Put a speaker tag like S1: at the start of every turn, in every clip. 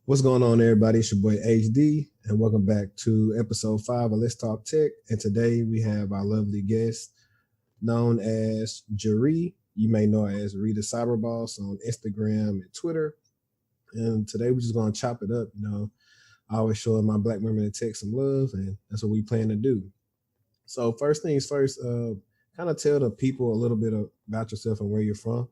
S1: What's going on, everybody? It's your boy HD, and welcome back to episode 5 of Let's Talk Tech. And today we have our lovely guest known as Jeree. You may know her as ReeTheeCyberboss on Instagram and Twitter. And today we're just going to chop it up. I always show my black women in tech some love, and that's what we plan to do. So, first things first, kind of tell the people a little bit about yourself and where you're from.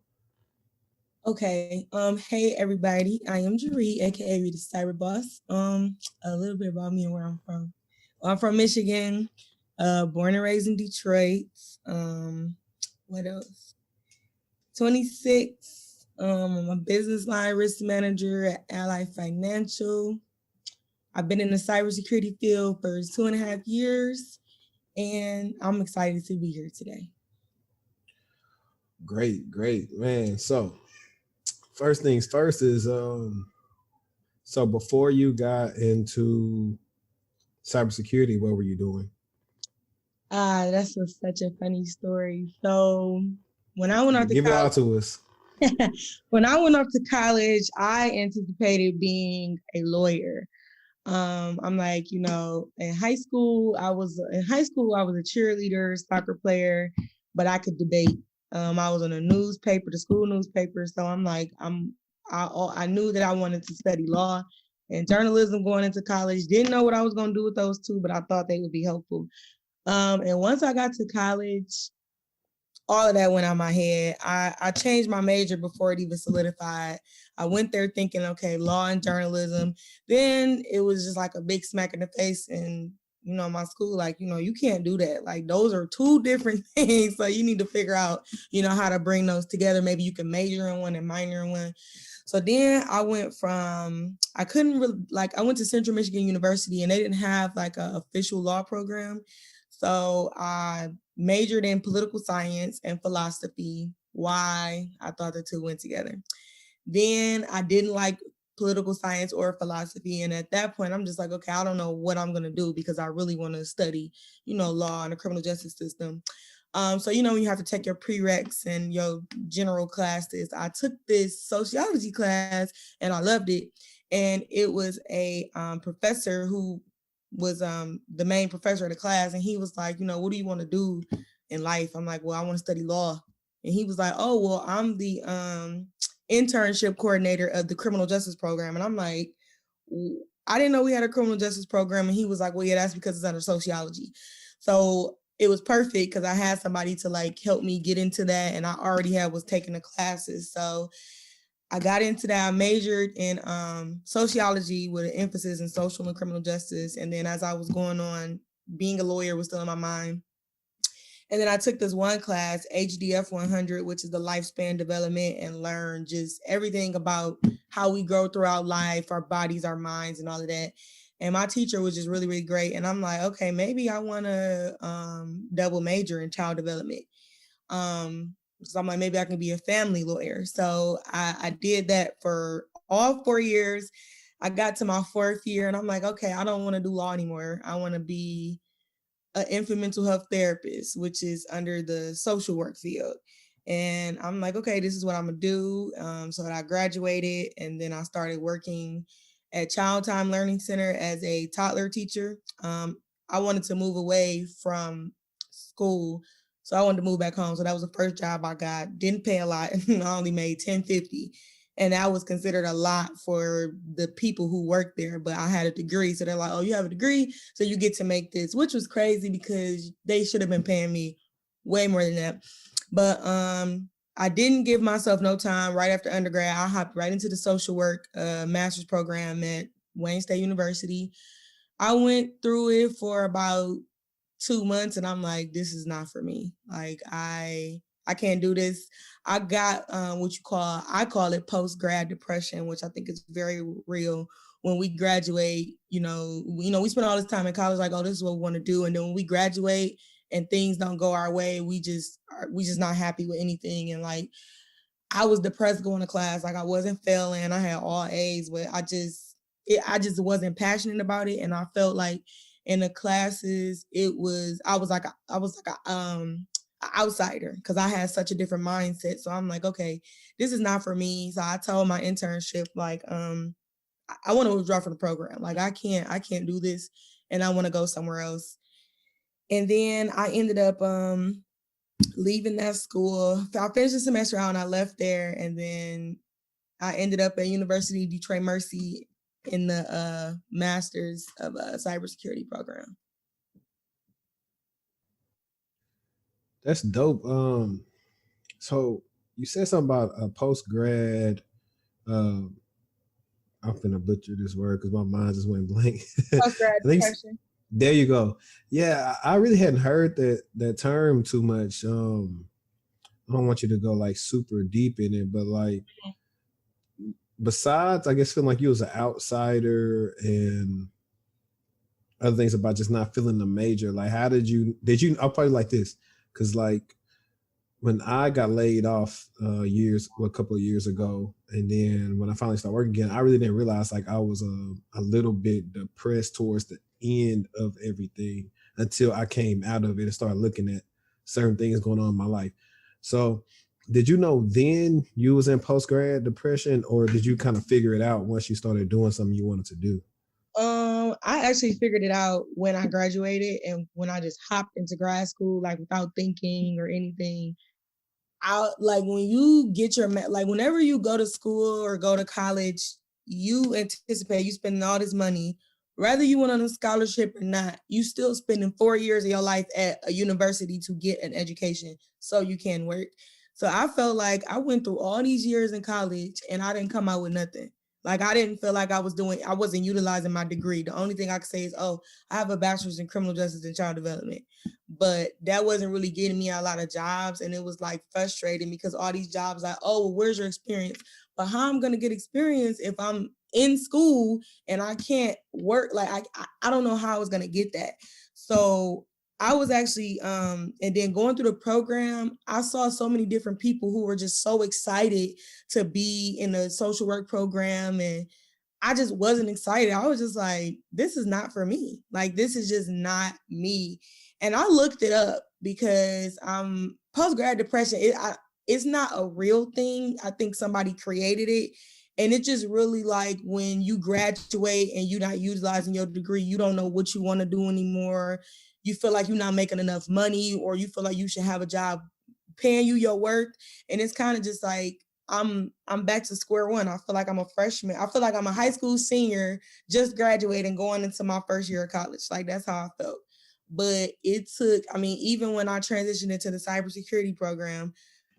S2: Okay. Hey everybody. I am Jeree, aka ReeTheeCyberboss. A little bit about me and where I'm from. I'm from Michigan, born and raised in Detroit. What else? 26. I'm a business line risk manager at Ally Financial. I've been in the cybersecurity field for 2.5 years, and I'm excited to be here today.
S1: Great, man. So, first things first is so before you got into cybersecurity, what were you doing?
S2: That's such a funny story. So when I went off to
S1: Give it all
S2: college,
S1: to us.
S2: when I went off to college, I anticipated being a lawyer. I'm like, in high school, I was a cheerleader, soccer player, but I could debate. I was on a newspaper, the school newspaper. So I'm like, I knew that I wanted to study law and journalism going into college. Didn't know what I was going to do with those two, but I thought they would be helpful. And once I got to college, all of that went out my head. I changed my major before it even solidified. I went there thinking, okay, law and journalism. Then it was just like a big smack in the face. And, my school, like, you can't do that. Like, those are two different things. So you need to figure out, how to bring those together. Maybe you can major in one and minor in one. So then I went I went to Central Michigan University and they didn't have like an official law program. So I majored in political science and philosophy. Why? I thought the two went together. Then I didn't like political science or philosophy. And at that point, I'm just like, okay, I don't know what I'm going to do because I really want to study, law and the criminal justice system. So, you have to take your prereqs and your general classes. I took this sociology class and I loved it. And it was a professor who was the main professor of the class. And he was like, what do you want to do in life? I'm like, well, I want to study law. And he was like, oh, well, I'm the internship coordinator of the criminal justice program. And I'm like, I didn't know we had a criminal justice program. And he was like, well, yeah, that's because it's under sociology. So it was perfect because I had somebody to like help me get into that. And I already was taking the classes. So I got into that. I majored in sociology with an emphasis in social and criminal justice. And then as I was going on, being a lawyer was still in my mind. And then I took this one class, HDF 100, which is the lifespan development, and learned just everything about how we grow throughout life, our bodies, our minds, and all of that. And my teacher was just really, really great. And I'm like, okay, maybe I want to double major in child development. So I'm like, maybe I can be a family lawyer. So I did that for all 4 years. I got to my 4th year and I'm like, okay, I don't want to do law anymore. I want to be an infant mental health therapist, which is under the social work field. And I'm like, okay, this is what I'm going to do. So I graduated and then I started working at Child Time Learning Center as a toddler teacher. I wanted to move away from school. So I wanted to move back home. So that was the first job I got. Didn't pay a lot. I only made $10.50. And that was considered a lot for the people who worked there. But I had a degree. So they're like, oh, you have a degree, so you get to make this, which was crazy because they should have been paying me way more than that. But I didn't give myself no time. Right after undergrad, I hopped right into the social work master's program at Wayne State University. I went through it for about 2 months and I'm like, this is not for me. Like I can't do this. I got I call it post-grad depression, which I think is very real. When we graduate, we spend all this time in college like, oh, this is what we want to do. And then when we graduate and things don't go our way, we just not happy with anything. And like, I was depressed going to class. Like I wasn't failing. I had all A's, but I just wasn't passionate about it. And I felt like in the classes, I was like an outsider because I had such a different mindset. So I'm like, okay, this is not for me. So I told my internship, like, I want to withdraw from the program. Like I can't do this, and I want to go somewhere else. And then I ended up leaving that school. I finished the semester out and I left there, and then I ended up at University of Detroit Mercy in the Masters of Cybersecurity program.
S1: That's dope. So you said something about a post grad. I'm gonna butcher this word because my mind just went blank.
S2: Post grad depression.
S1: There you go. Yeah, I really hadn't heard that term too much. I don't want you to go like super deep in it, but like besides, I guess feeling like you was an outsider and other things about just not feeling the major. Like, how did you? I'll probably like this because like when I got laid off a couple of years ago, and then when I finally started working again, I really didn't realize like I was a little bit depressed towards the end of everything until I came out of it and started looking at certain things going on in my life. So did you know then you was in post-grad depression, or did you kind of figure it out once you started doing something you wanted to do?
S2: I actually figured it out when I graduated and when I just hopped into grad school, like without thinking or anything. Like when you get like whenever you go to school or go to college, you anticipate you spending all this money, whether you went on a scholarship or not, you still spending 4 years of your life at a university to get an education so you can work. So I felt like I went through all these years in college and I didn't come out with nothing. Like I didn't feel like I wasn't utilizing my degree. The only thing I could say is, oh, I have a bachelor's in criminal justice and child development. But that wasn't really getting me a lot of jobs. And it was like frustrating because all these jobs like, oh, well, where's your experience? But how I'm going to get experience if I'm in school and I can't work? Like, I don't know how I was going to get that. So I was actually, and then going through the program, I saw so many different people who were just so excited to be in the social work program. And I just wasn't excited. I was just like, this is not for me. Like, this is just not me. And I looked it up because post-grad depression, it's not a real thing. I think somebody created it. And it's just really like when you graduate and you're not utilizing your degree, you don't know what you want to do anymore. You feel like you're not making enough money, or you feel like you should have a job paying you your worth. And it's kind of just like, I'm back to square one. I feel like I'm a freshman. I feel like I'm a high school senior, just graduating, going into my first year of college. Like that's how I felt. But it took, even when I transitioned into the cybersecurity program,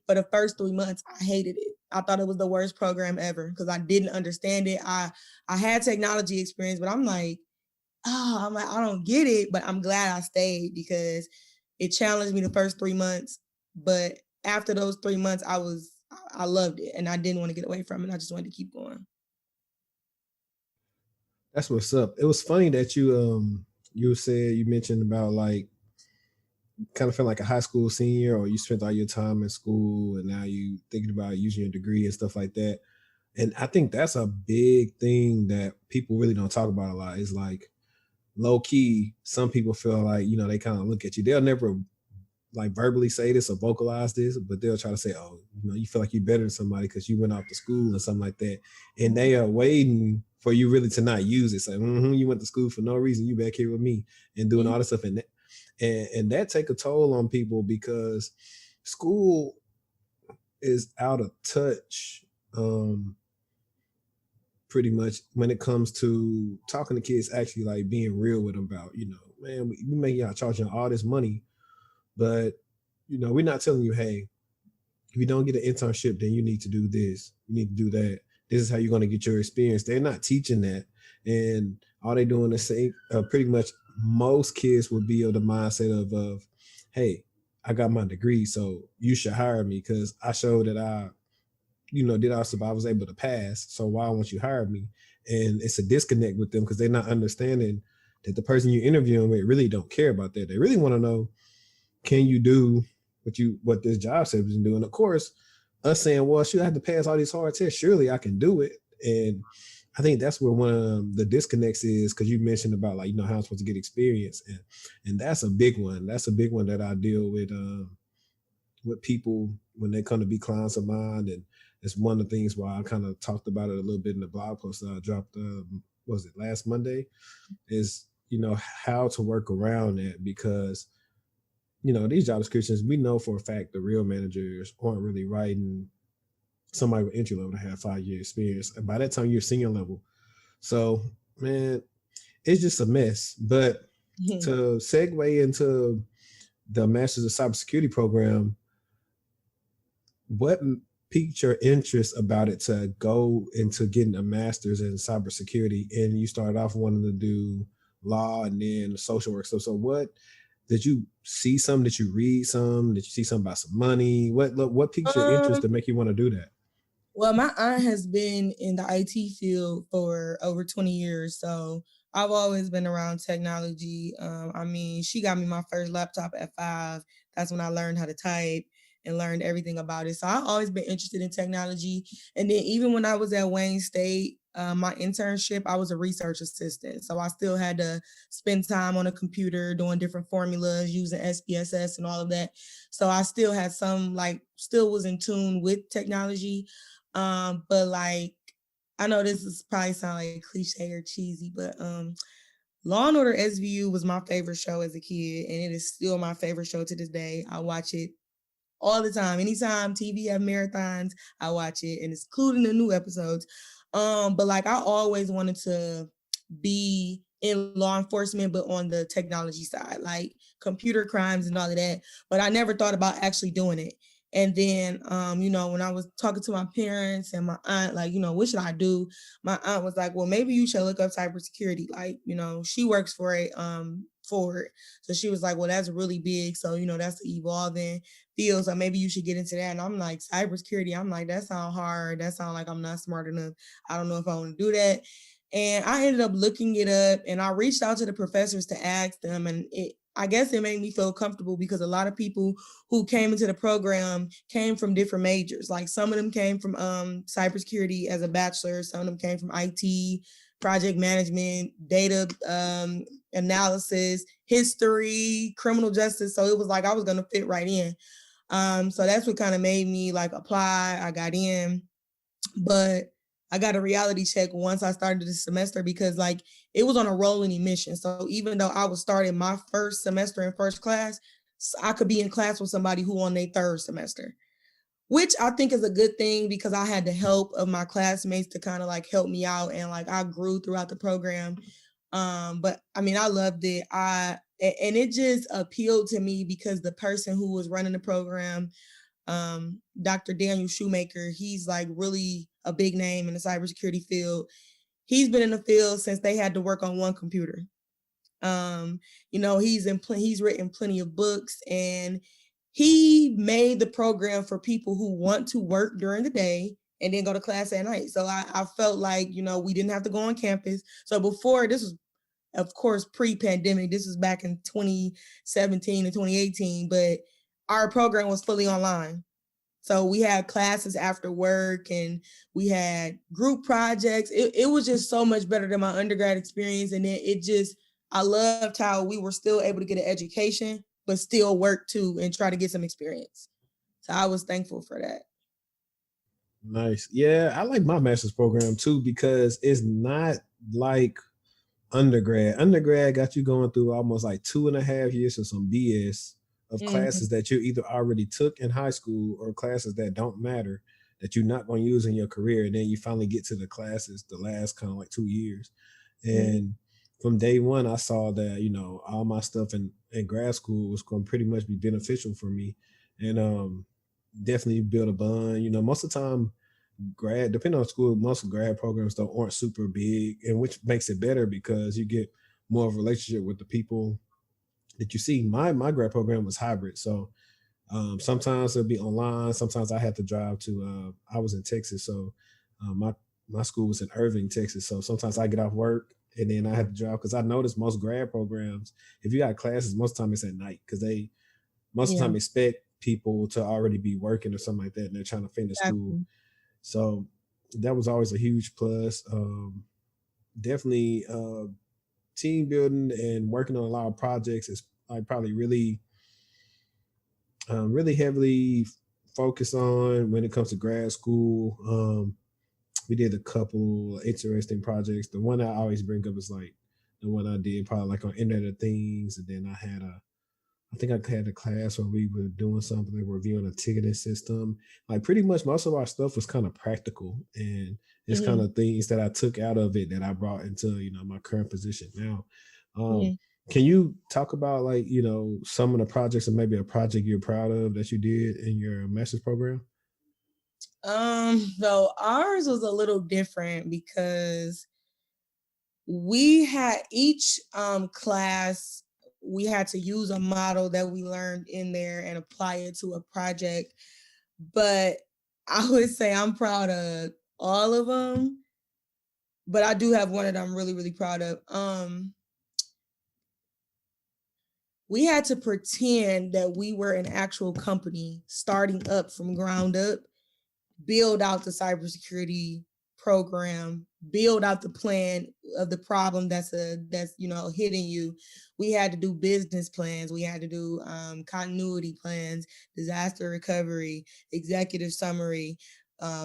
S2: for the first 3 months, I hated it. I thought it was the worst program ever because I didn't understand it. I had technology experience, but I'm like, I don't get it. But I'm glad I stayed because it challenged me the first 3 months. But after those 3 months, I loved it and I didn't want to get away from it. I just wanted to keep going.
S1: That's what's up. It was funny that you mentioned about like kind of feel like a high school senior, or you spent all your time in school and now you thinking about using your degree and stuff like that. And I think that's a big thing that people really don't talk about a lot. Is like low key, some people feel like, they kind of look at you. They'll never like verbally say this or vocalize this, but they'll try to say, oh, you feel like you're better than somebody because you went off to school or something like that. And they are waiting for you really to not use it. Say, you went to school for no reason. You back here with me and doing all this stuff. And that take a toll on people because school is out of touch pretty much when it comes to talking to kids, actually like being real with them about, man, we make y'all charging all this money, but we're not telling you, hey, if you don't get an internship, then you need to do this, you need to do that. This is how you're going to get your experience. They're not teaching that. And all they're doing is say pretty much most kids will be of the mindset of, hey, I got my degree, so you should hire me because I showed that I did our stuff. I was able to pass. So why won't you hire me? And it's a disconnect with them because they're not understanding that the person you're interviewing with really don't care about that. They really want to know, can you do what this job says you can do? And of course, us saying, well, should I have to pass all these hard tests? Surely I can do it. And I think that's where one of the disconnects is, because you mentioned about like, how I'm supposed to get experience. And that's a big one. That's a big one that I deal with people when they come to be clients of mine. And it's one of the things why I kind of talked about it a little bit in the blog post that I dropped, was it last Monday, is, how to work around that, because, these job descriptions, we know for a fact the real managers aren't really writing somebody with entry level to have 5 year experience. And by that time, you're senior level. So, man, it's just a mess. But to segue into the Masters of Cybersecurity program, what piqued your interest about it to go into getting a master's in cybersecurity? And you started off wanting to do law and then social work. So what did you see? Some? Did you read some? Did you see something about some money? What piqued your interest to make you want to do that?
S2: Well, my aunt has been in the IT field for over 20 years, so I've always been around technology. I mean, she got me my first laptop at 5. That's when I learned how to type and learned everything about it. So I've always been interested in technology. And then even when I was at Wayne State, my internship, I was a research assistant. So I still had to spend time on a computer doing different formulas, using SPSS and all of that. So I still had some, still was in tune with technology. But like, I know this is probably sound like cliche or cheesy, but Law and Order SVU was my favorite show as a kid, and it is still my favorite show to this day. I watch it all the time. Anytime TV have marathons, I watch it, and it's including the new episodes. But like, I always wanted to be in law enforcement, but on the technology side, like computer crimes and all of that. But I never thought about actually doing it. And then, when I was talking to my parents and my aunt, like, what should I do? My aunt was like, well, maybe you should look up cybersecurity. Like, she works for it, for it. So she was like, well, that's really big. So, that's the evolving field. So maybe you should get into that. And I'm like, cybersecurity. I'm like, that sounds hard. That sounds like I'm not smart enough. I don't know if I want to do that. And I ended up looking it up, and I reached out to the professors to ask them, and I guess it made me feel comfortable because a lot of people who came into the program came from different majors. Like some of them came from cybersecurity as a bachelor, some of them came from IT, project management, data analysis, history, criminal justice. So it was like I was going to fit right in. So that's what kind of made me like apply. I got in, but I got a reality check once I started the semester because like it was on a rolling emission. So even though I was starting my first semester in first class, I could be in class with somebody who on their third semester, which I think is a good thing because I had the help of my classmates to kind of like help me out, and like I grew throughout the program. But I mean, I loved it. And it just appealed to me because the person who was running the program, Dr. Daniel Shoemaker, he's like really a big name in the cybersecurity field. He's been in the field since they had to work on one computer. He's written plenty of books, and he made the program for people who want to work during the day and then go to class at night. So I felt like, we didn't have to go on campus. So before, this was, of course, pre-pandemic. This was back in 2017 and 2018, but our program was fully online. So we had classes after work and we had group projects. It was just so much better than my undergrad experience. And then I loved how we were still able to get an education, but still work too and try to get some experience. So I was thankful for that.
S1: Nice. Yeah, I like my master's program too because it's not like undergrad. Undergrad got you going through almost like 2.5 years of some BS of classes that you either already took in high school or classes that don't matter that you're not going to use in your career. And then you finally get to the classes the last kind of like 2 years. And from day one, I saw that, all my stuff in grad school was going to pretty much be beneficial for me. And definitely build a bond. Most of the time, depending on school, most grad programs though aren't super big, and which makes it better because you get more of a relationship with the people that you see. My grad program was hybrid, so sometimes it'll be online. Sometimes I had to drive to. I was in Texas, so my school was in Irving, Texas. So sometimes I get off work and then I have to drive because I noticed most grad programs, if you got classes, most of the time it's at night because they most of the time expect people to already be working or something like that, and they're trying to finish school. So that was always a huge plus. Definitely team building and working on a lot of projects is like probably really, really heavily focus on when it comes to grad school. We did a couple interesting projects. The one I always bring up is like the one I did probably like on Internet of Things, and then I think I had a class where we were doing something like reviewing a ticketing system. Like pretty much most of our stuff was kind of practical, and it's kind
S2: Mm-hmm.
S1: of things that I took out of it that I brought into my current position now. Um,
S2: Mm-hmm.
S1: can you talk about like some of the projects or maybe a project you're proud of that you did in your master's program?
S2: So ours was a little different because we had each class, we had to use a model that we learned in there and apply it to a project. But I would say I'm proud of all of them, but I do have one that I'm really, really proud of. We had to pretend that we were an actual company starting up from ground up, build out the cybersecurity program, build out the plan of the problem that's hitting you. We had to do business plans. We had to do continuity plans, disaster recovery, executive summary,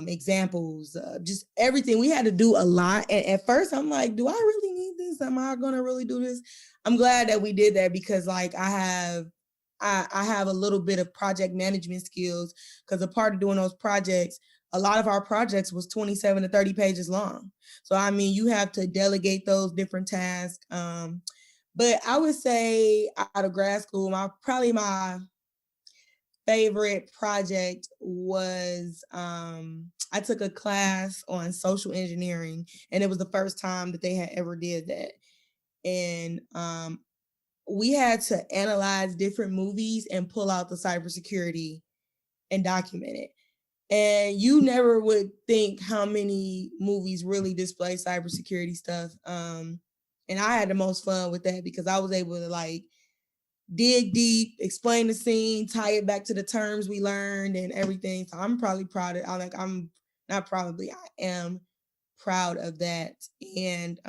S2: examples, just everything. We had to do a lot. And at first, I'm like, do I really need this? Am I gonna really do this? I'm glad that we did that because like I have a little bit of project management skills because a part of doing those projects, a lot of our projects was 27 to 30 pages long. So, I mean, you have to delegate those different tasks. But I would say out of grad school, probably my favorite project was I took a class on social engineering, and it was the first time that they had ever did that. And we had to analyze different movies and pull out the cybersecurity and document it. And you never would think how many movies really display cybersecurity stuff. And I had the most fun with that because I was able to like dig deep, explain the scene, tie it back to the terms we learned and everything. So I'm probably proud of I'm not probably, I am proud of that. And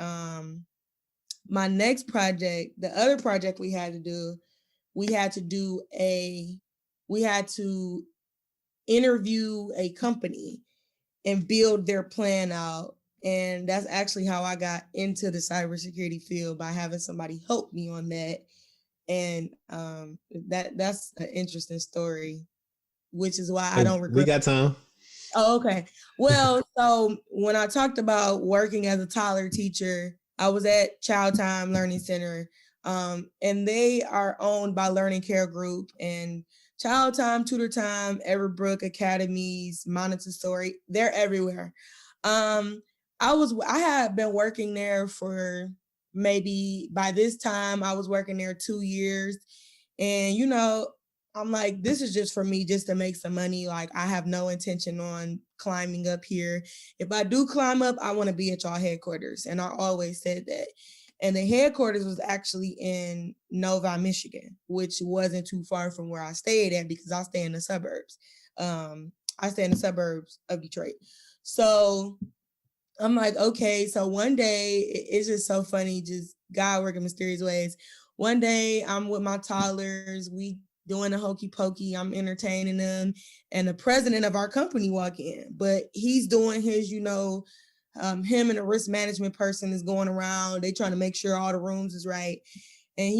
S2: my next project, the other project we had to do, we had to do we had to interview a company and build their plan out. And that's actually how I got into the cybersecurity field, by having somebody help me on that. And that's an interesting story, which is why I
S1: Hey,
S2: don't
S1: we
S2: regret.
S1: got time.
S2: Oh, okay. Well, so when I talked about working as a toddler teacher, I was at Child Time Learning Center, and they are owned by Learning Care Group, and Child Time, Tutor Time, Everbrook Academies, Montessori, they're everywhere. Um, I had been working there for, maybe by this time I was working there 2 years, and I'm like, this is just for me, just to make some money. Like, I have no intention on climbing up here. If I do climb up, I want to be at y'all headquarters. And I always said that. And the headquarters was actually in Novi, Michigan, which wasn't too far from where I stayed at because I stay in the suburbs. I stay in the suburbs of Detroit. So I'm like, okay. So one day, it's just so funny, just God working mysterious ways. One day I'm with my toddlers, we doing a hokey pokey, I'm entertaining them, and the president of our company walk in, but he's doing his, him and a risk management person is going around, they trying to make sure all the rooms is right. And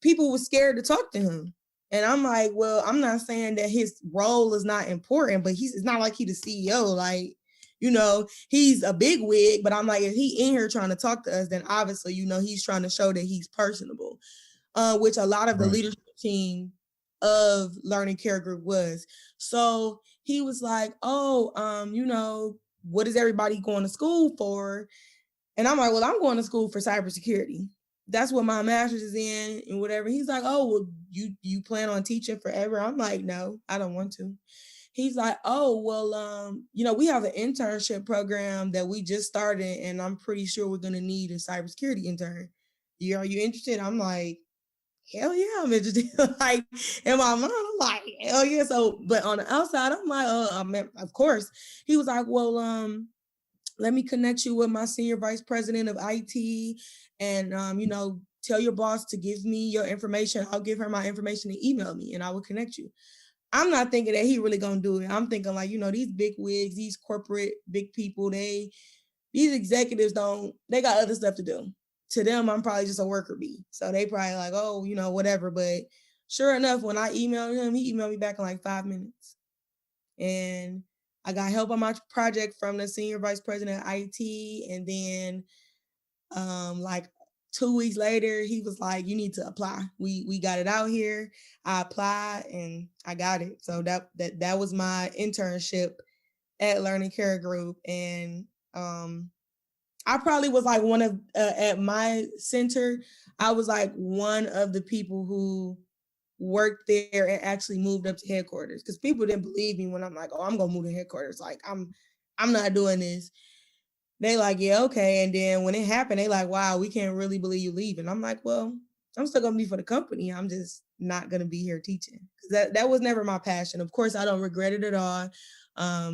S2: people were scared to talk to him. And I'm like, well, I'm not saying that his role is not important, but it's not like he's the CEO. Like, he's a big wig, but I'm like, if he in here trying to talk to us, then obviously, he's trying to show that he's personable, which a lot of the
S1: Right.
S2: leadership team of Learning Care Group was. So he was like, oh, what is everybody going to school for? And I'm like, well, I'm going to school for cybersecurity. That's what my master's is in and whatever. He's like, oh, well, you plan on teaching forever? I'm like, no, I don't want to. He's like, oh, well, we have an internship program that we just started, and I'm pretty sure we're going to need a cybersecurity intern. Are you interested? I'm like, hell yeah, I'm interested. Like, in my mind, I'm like, hell yeah. So, but on the outside, I'm like, I mean, of course. He was like, well, let me connect you with my senior vice president of IT, and tell your boss to give me your information. I'll give her my information and email me, and I will connect you. I'm not thinking that he really gonna do it. I'm thinking like, these big wigs, these corporate big people, these executives they got other stuff to do. To them, I'm probably just a worker bee. So they probably like, oh, whatever. But sure enough, when I emailed him, he emailed me back in like 5 minutes. And I got help on my project from the senior vice president of IT. And then like 2 weeks later, he was like, you need to apply. We got it out here. I applied and I got it. So that was my internship at Learning Care Group. And I probably was like one of at my center, I was like one of the people who worked there and actually moved up to headquarters, because people didn't believe me when I'm like, oh, I'm gonna move to headquarters. Like I'm not doing this. They like, yeah, okay. And then when it happened, they like, wow, we can't really believe you leaving. I'm like, well, I'm still gonna be for the company. I'm just not gonna be here teaching. That was never my passion. Of course, I don't regret it at all.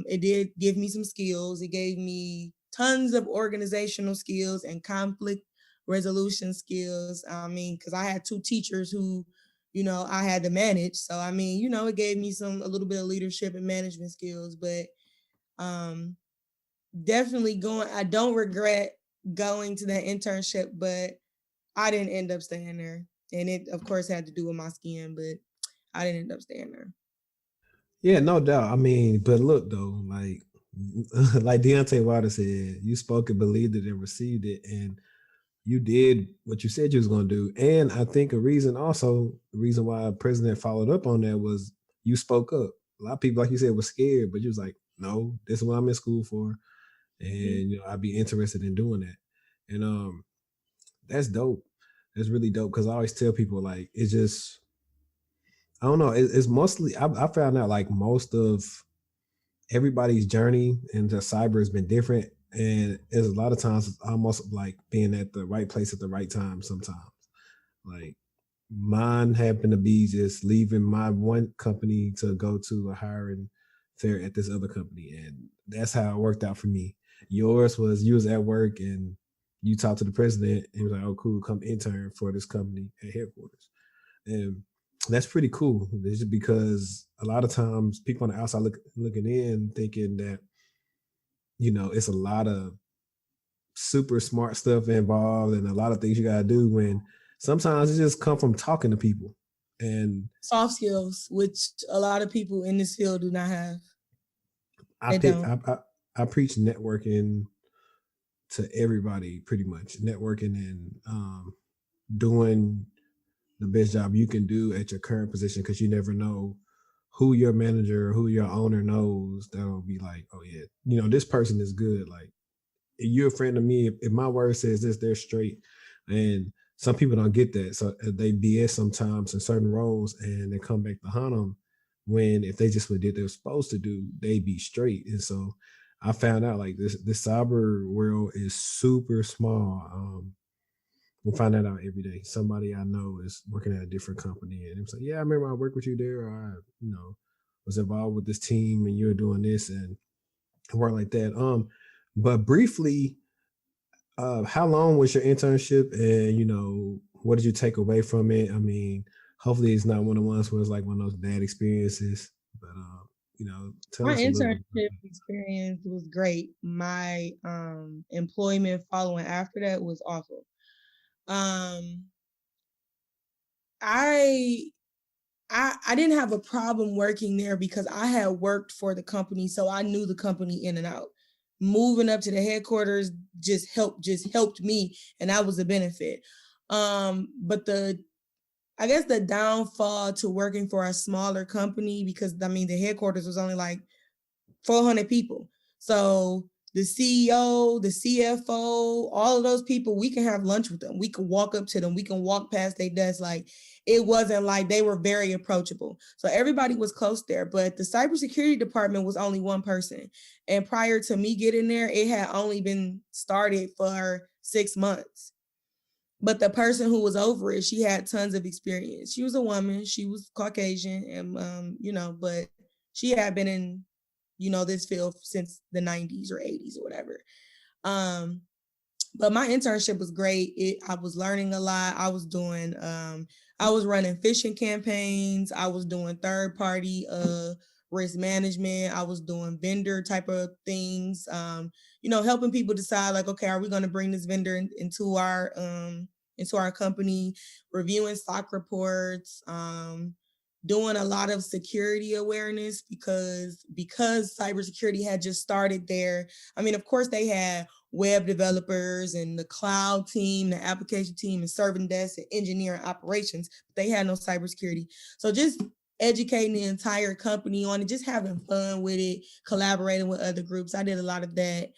S2: It did give me some skills. It gave me tons of organizational skills and conflict resolution skills. I mean, because I had 2 teachers who, I had to manage. So I mean, it gave me a little bit of leadership and management skills. But definitely I don't regret going to that internship, but I didn't end up staying there. And it, of course, had to do with my skin, but I didn't end up staying there.
S1: Yeah, no doubt. I mean, but look though, like like Deontay Wilder said, you spoke and believed it and received it, and you did what you said you was going to do. And I think the reason why President followed up on that was you spoke up. A lot of people, like you said, were scared, but you was like, no, this is what I'm in school for, and I'd be interested in doing that. And that's dope. That's really dope, because I always tell people like it's just I don't know. It's mostly I found out like most of everybody's journey into cyber has been different, and there's a lot of times it's almost like being at the right place at the right time. Sometimes, like mine happened to be just leaving my one company to go to a hiring fair at this other company, and that's how it worked out for me. Yours was you was at work and you talked to the president and he was like, "Oh, cool, come intern for this company at headquarters." And that's pretty cool. It's just because a lot of times people on the outside looking in thinking that, it's a lot of super smart stuff involved and a lot of things you gotta do, when sometimes it just come from talking to people. And
S2: soft skills, which a lot of people in this field do not have.
S1: I preach networking to everybody pretty much. Networking and doing the best job you can do at your current position, because you never know who your manager or who your owner knows that'll be like, oh yeah, this person is good. Like, if you're a friend of me, if my word says this, they're straight. And some people don't get that, so they BS sometimes in certain roles, and they come back to hunt them. When if they just what they're supposed to do, they be straight. And so I found out like this cyber world is super small. We find that out every day. Somebody I know is working at a different company, and it's like, yeah, I remember I worked with you there, or I, was involved with this team, and you're doing this and work like that. But briefly, how long was your internship, and what did you take away from it? I mean, hopefully it's not one of the ones where it's like one of those bad experiences, but tell
S2: My
S1: us a little bit.
S2: internship experience was great. My employment following after that was awful. I didn't have a problem working there because I had worked for the company, so I knew the company in and out. Moving up to the headquarters just helped me, and that was a benefit. But I guess the downfall to working for a smaller company, because I mean the headquarters was only like 400 people. So the CEO, the CFO, all of those people, we can have lunch with them. We can walk up to them. We can walk past their desk. Like, it wasn't like they were very approachable. So everybody was close there, but the cybersecurity department was only one person. And prior to me getting there, it had only been started for 6 months. But the person who was over it, she had tons of experience. She was a woman. She was Caucasian, and but she had been in this field since the 90s or 80s or whatever. But my internship was great. I was learning a lot. I I was running phishing campaigns. I was doing third party risk management. I was doing vendor type of things. Helping people decide like, okay, are we going to bring this vendor into our company? Reviewing stock reports. Doing a lot of security awareness because cybersecurity had just started there. I mean, of course, they had web developers and the cloud team, the application team, and serving desk and engineering operations, but they had no cybersecurity. So just educating the entire company on it, just having fun with it, collaborating with other groups. I did a lot of that.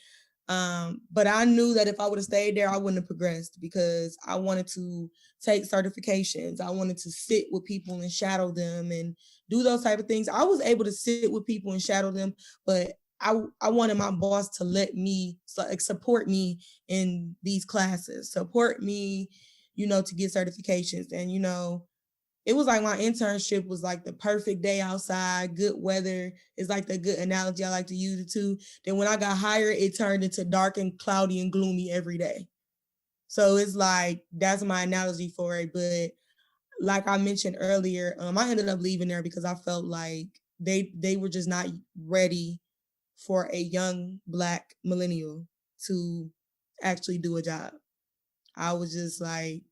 S2: But I knew that if I would have stayed there, I wouldn't have progressed because I wanted to take certifications. I wanted to sit with people and shadow them and do those type of things. I was able to sit with people and shadow them, but I wanted my boss to let me support me in these classes, support me, to get certifications. And, it was like my internship was like the perfect day outside, good weather is like the good analogy I like to use it to. Then when I got hired, it turned into dark and cloudy and gloomy every day. So it's like, that's my analogy for it. But like I mentioned earlier, I ended up leaving there because I felt like they were just not ready for a young Black millennial to actually do a job. I was just like,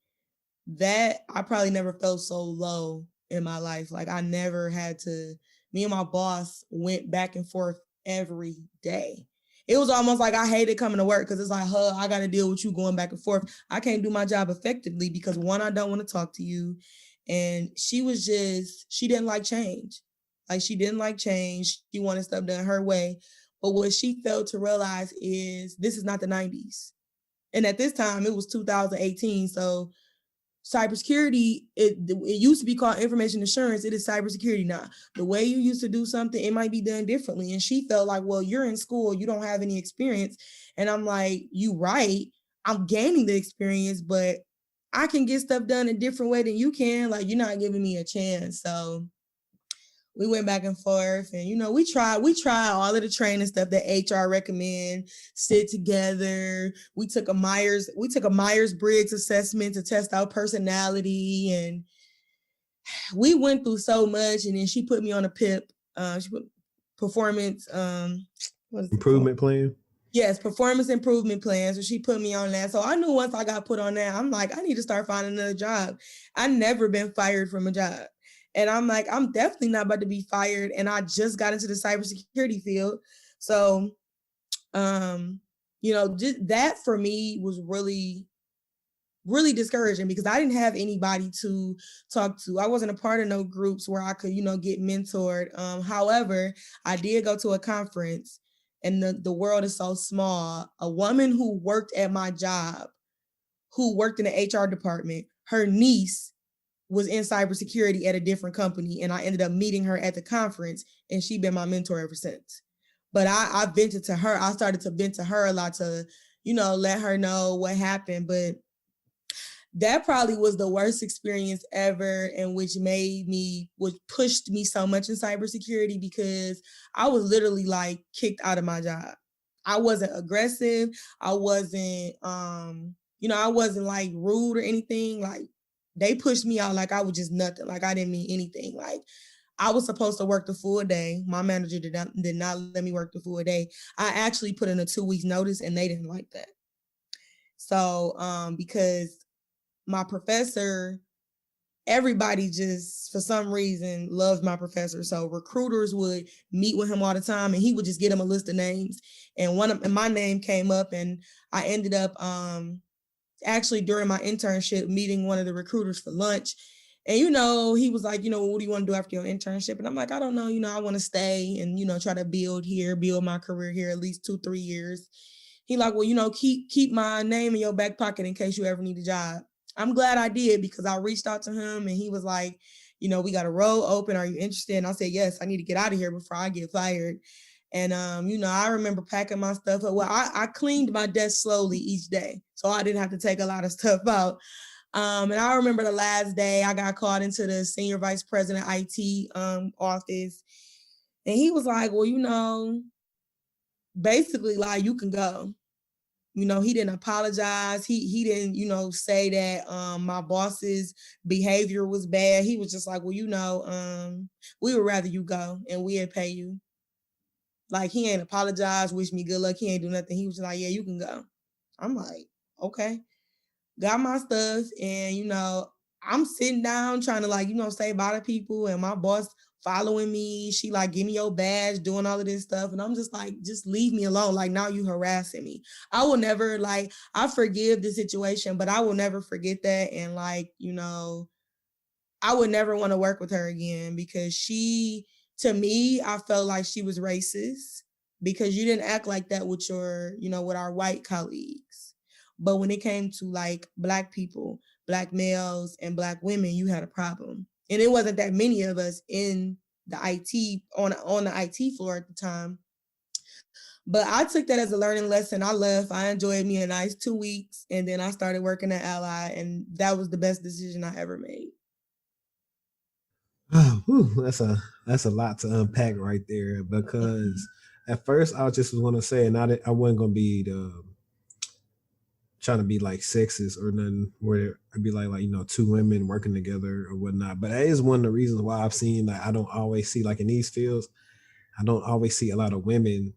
S2: that I probably never felt so low in my life. Like I never had to, me and my boss went back and forth every day. It was almost like I hated coming to work because it's like, I got to deal with you going back and forth. I can't do my job effectively because one, I don't want to talk to you. And she didn't like change. Like she didn't like change. She wanted stuff done her way. But what she failed to realize is this is not the 90s. And at this time, it was 2018. So cybersecurity, it used to be called information assurance. It is cybersecurity now. The way you used to do something, it might be done differently. And she felt like, well, you're in school, you don't have any experience. And I'm like, you right. I'm gaining the experience, but I can get stuff done a different way than you can. Like, you're not giving me a chance. So we went back and forth and, we tried all of the training stuff that HR recommend, sit together. We took a Myers-Briggs assessment to test our personality. And we went through so much. And then she put me on a PIP, she put performance,
S1: improvement plan.
S2: Yes, performance improvement plan. So she put me on that. So I knew once I got put on that, I'm like, I need to start finding another job. I never been fired from a job. And I'm like, I'm definitely not about to be fired. And I just got into the cybersecurity field. So, just that for me was really, really discouraging because I didn't have anybody to talk to. I wasn't a part of no groups where I could, get mentored. However, I did go to a conference and the world is so small. A woman who worked at my job, who worked in the HR department, her niece was in cybersecurity at a different company. And I ended up meeting her at the conference and she's been my mentor ever since. But I vented to her. I started to vent to her a lot to, let her know what happened. But that probably was the worst experience ever, and which pushed me so much in cybersecurity because I was literally like kicked out of my job. I wasn't aggressive. I wasn't, I wasn't like rude or anything. Like they pushed me out like I was just nothing. Like I didn't mean anything. Like I was supposed to work the full day. My manager did not let me work the full day. I actually put in a 2 weeks notice and they didn't like that. So, because my professor, everybody just for some reason loved my professor. So recruiters would meet with him all the time and he would just get them a list of names. And my name came up and I ended up actually during my internship meeting one of the recruiters for lunch. And, he was like, what do you want to do after your internship? And I'm like, I don't know, I want to stay and, try to build my career here at least 2-3 years. He like, well, keep my name in your back pocket in case you ever need a job. I'm glad I did because I reached out to him and he was like, we got a role open. Are you interested? And I said, yes, I need to get out of here before I get fired. And, I remember packing my stuff up. Well, I cleaned my desk slowly each day, so I didn't have to take a lot of stuff out. And I remember the last day I got called into the senior vice president IT office. And he was like, well, basically like you can go. he didn't apologize. He didn't, say that my boss's behavior was bad. He was just like, well, we would rather you go and we'd pay you. Like, he ain't apologized, wish me good luck. He ain't do nothing. He was just like, yeah, you can go. I'm like, okay. Got my stuff, and I'm sitting down trying to say bye to people, and my boss following me. She like, give me your badge, doing all of this stuff, and I'm just like, just leave me alone. Like, now you harassing me. I will never I forgive the situation, but I will never forget that, and I would never want to work with her again because to me, I felt like she was racist because you didn't act like that with with our white colleagues. But when it came to Black people, Black males, and Black women, you had a problem. And it wasn't that many of us in the IT on the IT floor at the time. But I took that as a learning lesson. I left. I enjoyed me a nice 2 weeks, and then I started working at Ally, and that was the best decision I ever made.
S1: That's a lot to unpack right there because at first I just was going to say, and I wasn't going to be trying to be like sexist or nothing where I'd be like two women working together or whatnot. But that is one of the reasons why I've seen I don't always see in these fields, I don't always see a lot of women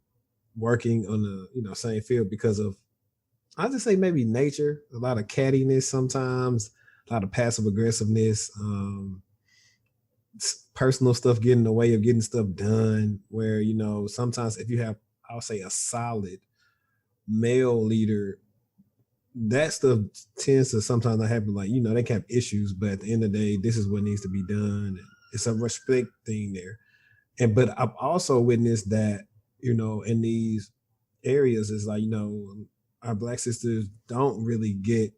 S1: working on the same field because of, I'll just say maybe nature, a lot of cattiness sometimes, a lot of passive aggressiveness, personal stuff getting in the way of getting stuff done. Where sometimes if you have, I'll say, a solid male leader, that stuff tends to sometimes not happen. They can have issues, but at the end of the day, this is what needs to be done. It's a respect thing there. But I've also witnessed that in these areas is our Black sisters don't really get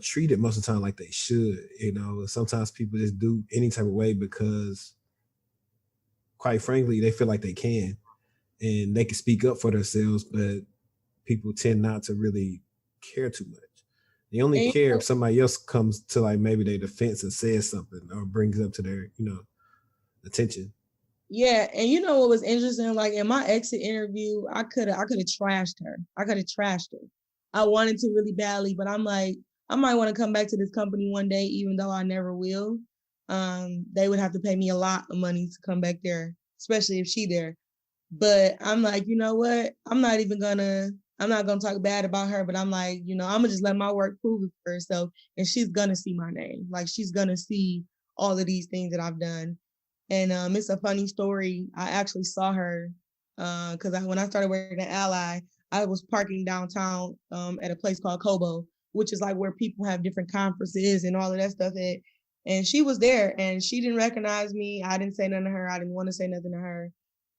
S1: treated most of the time like they should. Sometimes people just do any type of way because, quite frankly, they feel like they can and they can speak up for themselves, but people tend not to really care too much. They only care if somebody else comes to maybe their defense and says something or brings up to their attention.
S2: Yeah, and what was interesting? In my exit interview, I could have trashed her. I wanted to really badly, but I'm like, I might want to come back to this company one day, even though I never will. They would have to pay me a lot of money to come back there, especially if she there. But I'm like, you know what? I'm not gonna talk bad about her, but I'm like, I'm gonna just let my work prove it for herself. And she's gonna see my name. She's gonna see all of these things that I've done. And it's a funny story. I actually saw her because when I started working at Ally, I was parking downtown at a place called Kobo, which is where people have different conferences and all of that stuff at. And she was there and she didn't recognize me. I didn't say nothing to her. I didn't want to say nothing to her.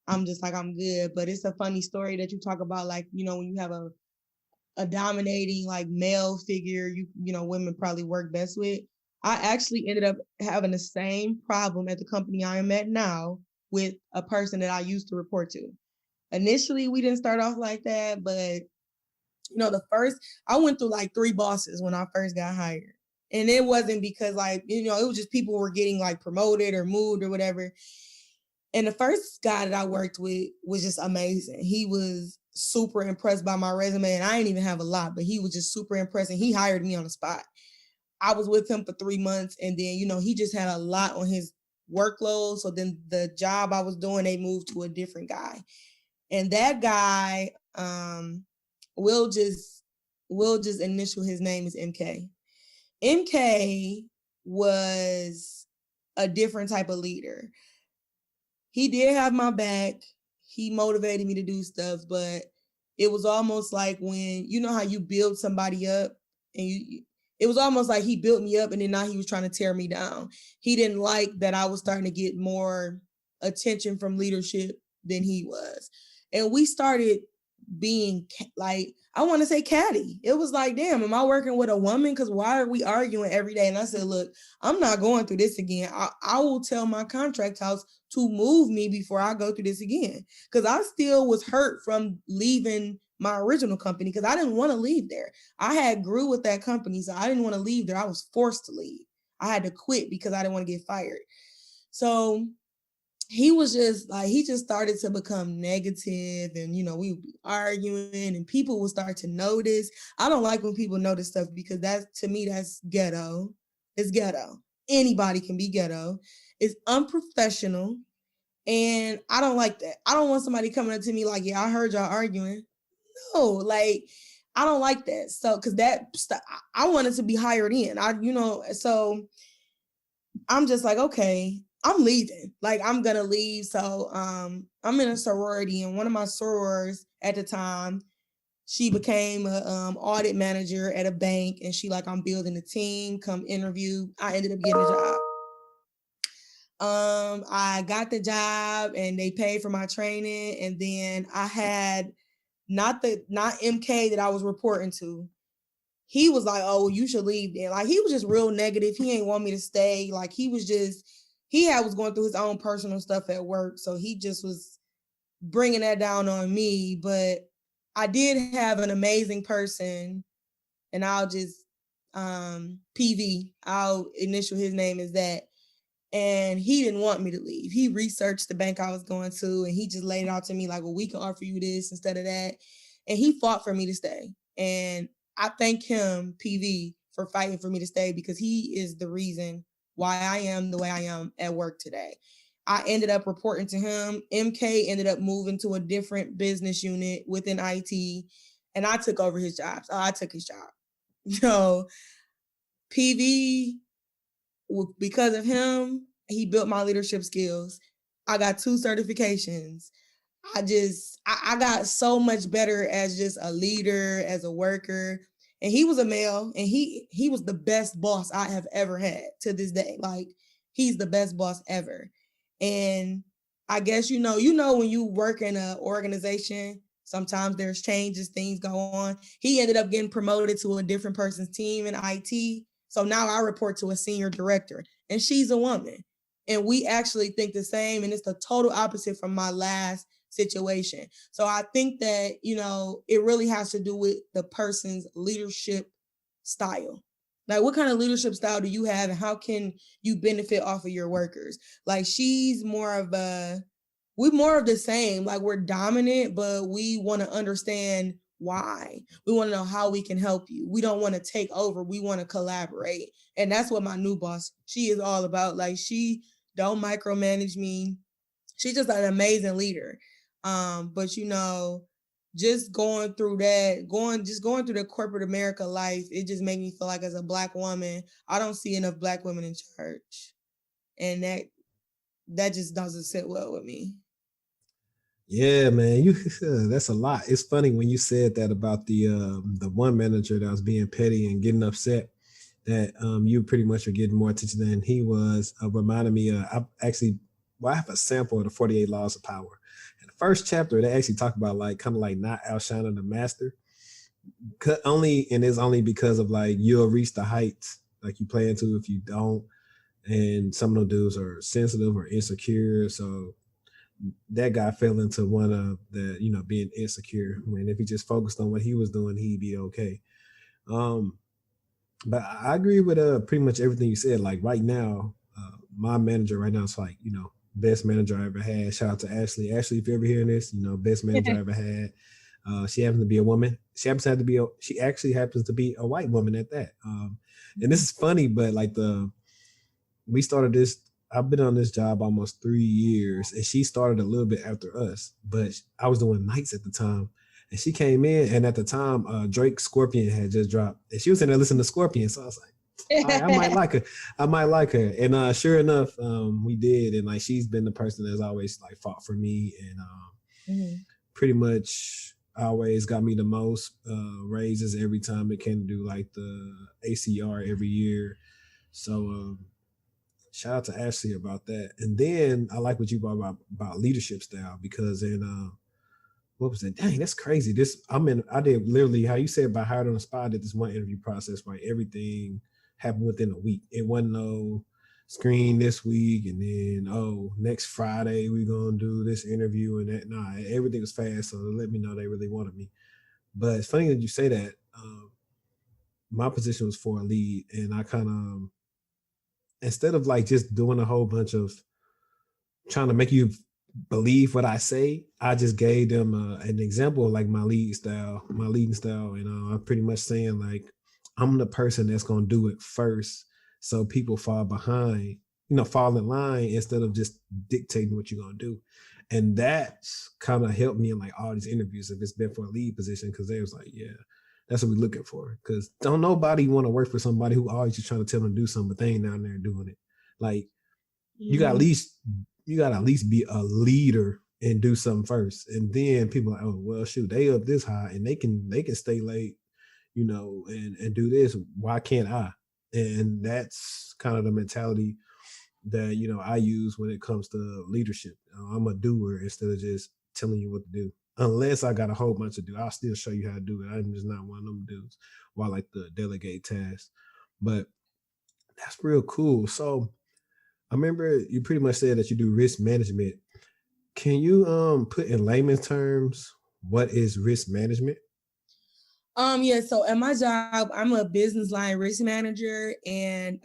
S2: I'm just like, I'm good. But it's a funny story that you talk about, when you have a dominating male figure, women probably work best with. I actually ended up having the same problem at the company I am at now with a person that I used to report to. Initially, we didn't start off like that, but I went through 3 bosses when I first got hired. And it wasn't because it was just people were getting promoted or moved or whatever. And the first guy that I worked with was just amazing. He was super impressed by my resume, and I didn't even have a lot, but he was just super impressed, and he hired me on the spot. I was with him for 3 months, and then, he just had a lot on his workload. So then the job I was doing, they moved to a different guy. And that guy, we'll just initial his name is MK. MK was a different type of leader. He did have my back. He motivated me to do stuff, but it was almost like when, how you build somebody up and it was almost like he built me up and then now he was trying to tear me down. He didn't like that I was starting to get more attention from leadership than he was. And we started being I want to say catty. It was like, damn, am I working with a woman? Because why are we arguing every day? And I said, look, I'm not going through this again. I will tell my contract house to move me before I go through this again. Because I still was hurt from leaving my original company because I didn't want to leave there. I had grew with that company, so I didn't want to leave there. I was forced to leave. I had to quit because I didn't want to get fired. So he was just like, he just started to become negative, and we would be arguing and people would start to notice. I don't like when people notice stuff, because that's, to me, that's ghetto. It's ghetto. Anybody can be ghetto. It's unprofessional, and I don't like that. I don't want somebody coming up to me like, yeah, I heard y'all arguing. No, like, I don't like that. So, because I wanted to be hired in. So I'm just like, okay, I'm leaving. Like, I'm gonna leave. So I'm in a sorority, and one of my sorors at the time, she became a audit manager at a bank, and she like, I'm building a team, come interview. I ended up getting a job. I got the job and they paid for my training, and then I had not MK that I was reporting to. He was like, oh, you should leave then. Like, he was just real negative. He ain't want me to stay. Like, he was going through his own personal stuff at work. So he just was bringing that down on me. But I did have an amazing person, and I'll just, PV, I'll initial his name as that. And he didn't want me to leave. He researched the bank I was going to, and he just laid it out to me like, well, we can offer you this instead of that. And he fought for me to stay. And I thank him, PV, for fighting for me to stay, because he is the reason why I am the way I am at work today. I ended up reporting to him. MK ended up moving to a different business unit within IT, and I took over his job. So I took his job. So PV, because of him, he built my leadership skills. I got 2 certifications. I got so much better as just a leader, as a worker. And he was a male, and he was the best boss I have ever had to this day. Like, he's the best boss ever. And I guess when you work in an organization, sometimes there's changes, things go on. He ended up getting promoted to a different person's team in IT. So now I report to a senior director, and she's a woman. And we actually think the same, and it's the total opposite from my last situation. So I think that, it really has to do with the person's leadership style. Like, what kind of leadership style do you have, and how can you benefit off of your workers? Like, we're more of the same. Like, we're dominant, but we want to understand why. We want to know how we can help you. We don't want to take over. We want to collaborate. And that's what my new boss, she is all about. Like, she don't micromanage me. She's just an amazing leader. But just going through the corporate America life, it just made me feel like, as a Black woman, I don't see enough Black women in church. And that just doesn't sit well with me.
S1: Yeah, man, that's a lot. It's funny when you said that about the one manager that was being petty and getting upset, that you pretty much are getting more attention than he was. Reminded me, I have a sample of the 48 Laws of Power. In the first chapter, they actually talk about like kind of like not outshining the master. It's only because of like you'll reach the heights like you plan to if you don't. And some of those dudes are sensitive or insecure, so that guy fell into one of the, being insecure. I mean, if he just focused on what he was doing, he'd be okay. But I agree with pretty much everything you said. Like right now, my manager right now is like, best manager I ever had. Shout out to Ashley. Ashley, if you're ever hearing this, best manager I ever had. She happens to be a woman. She actually happens to be a white woman at that. And this is funny, but like we started this. I've been on this job almost 3 years, and she started a little bit after us, but I was doing nights at the time. And she came in, and at the time, Drake Scorpion had just dropped, and she was in there listening to Scorpion. So I was like, I might like her. I might like her. And sure enough, we did. And like, she's been the person that's always like fought for me, and pretty much always got me the most raises every time it came to do like the ACR every year. So shout out to Ashley about that. And then I like what you brought about leadership style, because in what was it? Dang, that's crazy. I did literally how you said about hired on the spot. I did this one interview process where everything happened within a week. It wasn't no screen this week and then next Friday we're gonna do this interview and that. Nah, everything was fast, so they let me know they really wanted me. But it's funny that you say that. My position was for a lead, and I kind of instead of like just doing a whole bunch of trying to make you believe what I say. I just gave them an example of like my leading style, and I'm pretty much saying like I'm the person that's gonna do it first, so people fall behind, fall in line instead of just dictating what you're gonna do. And that's kind of helped me in like all these interviews if it's been for a lead position, because they was like, yeah, that's what we're looking for. Because don't nobody want to work for somebody who always just trying to tell them to do something, but they ain't down there doing it. Like you got at least be a leader and do something first, and then people are like, oh well, shoot, they up this high and they can stay late, and do this. Why can't I? And that's kind of the mentality that I use when it comes to leadership. I'm a doer instead of just telling you what to do. Unless I got a whole bunch to do, I'll still show you how to do it. I'm just not one of them dudes who I like to delegate tasks. But that's real cool. So I remember you pretty much said that you do risk management. Can you put in layman's terms what is risk management?
S2: Yeah, so at my job, I'm a business line risk manager, and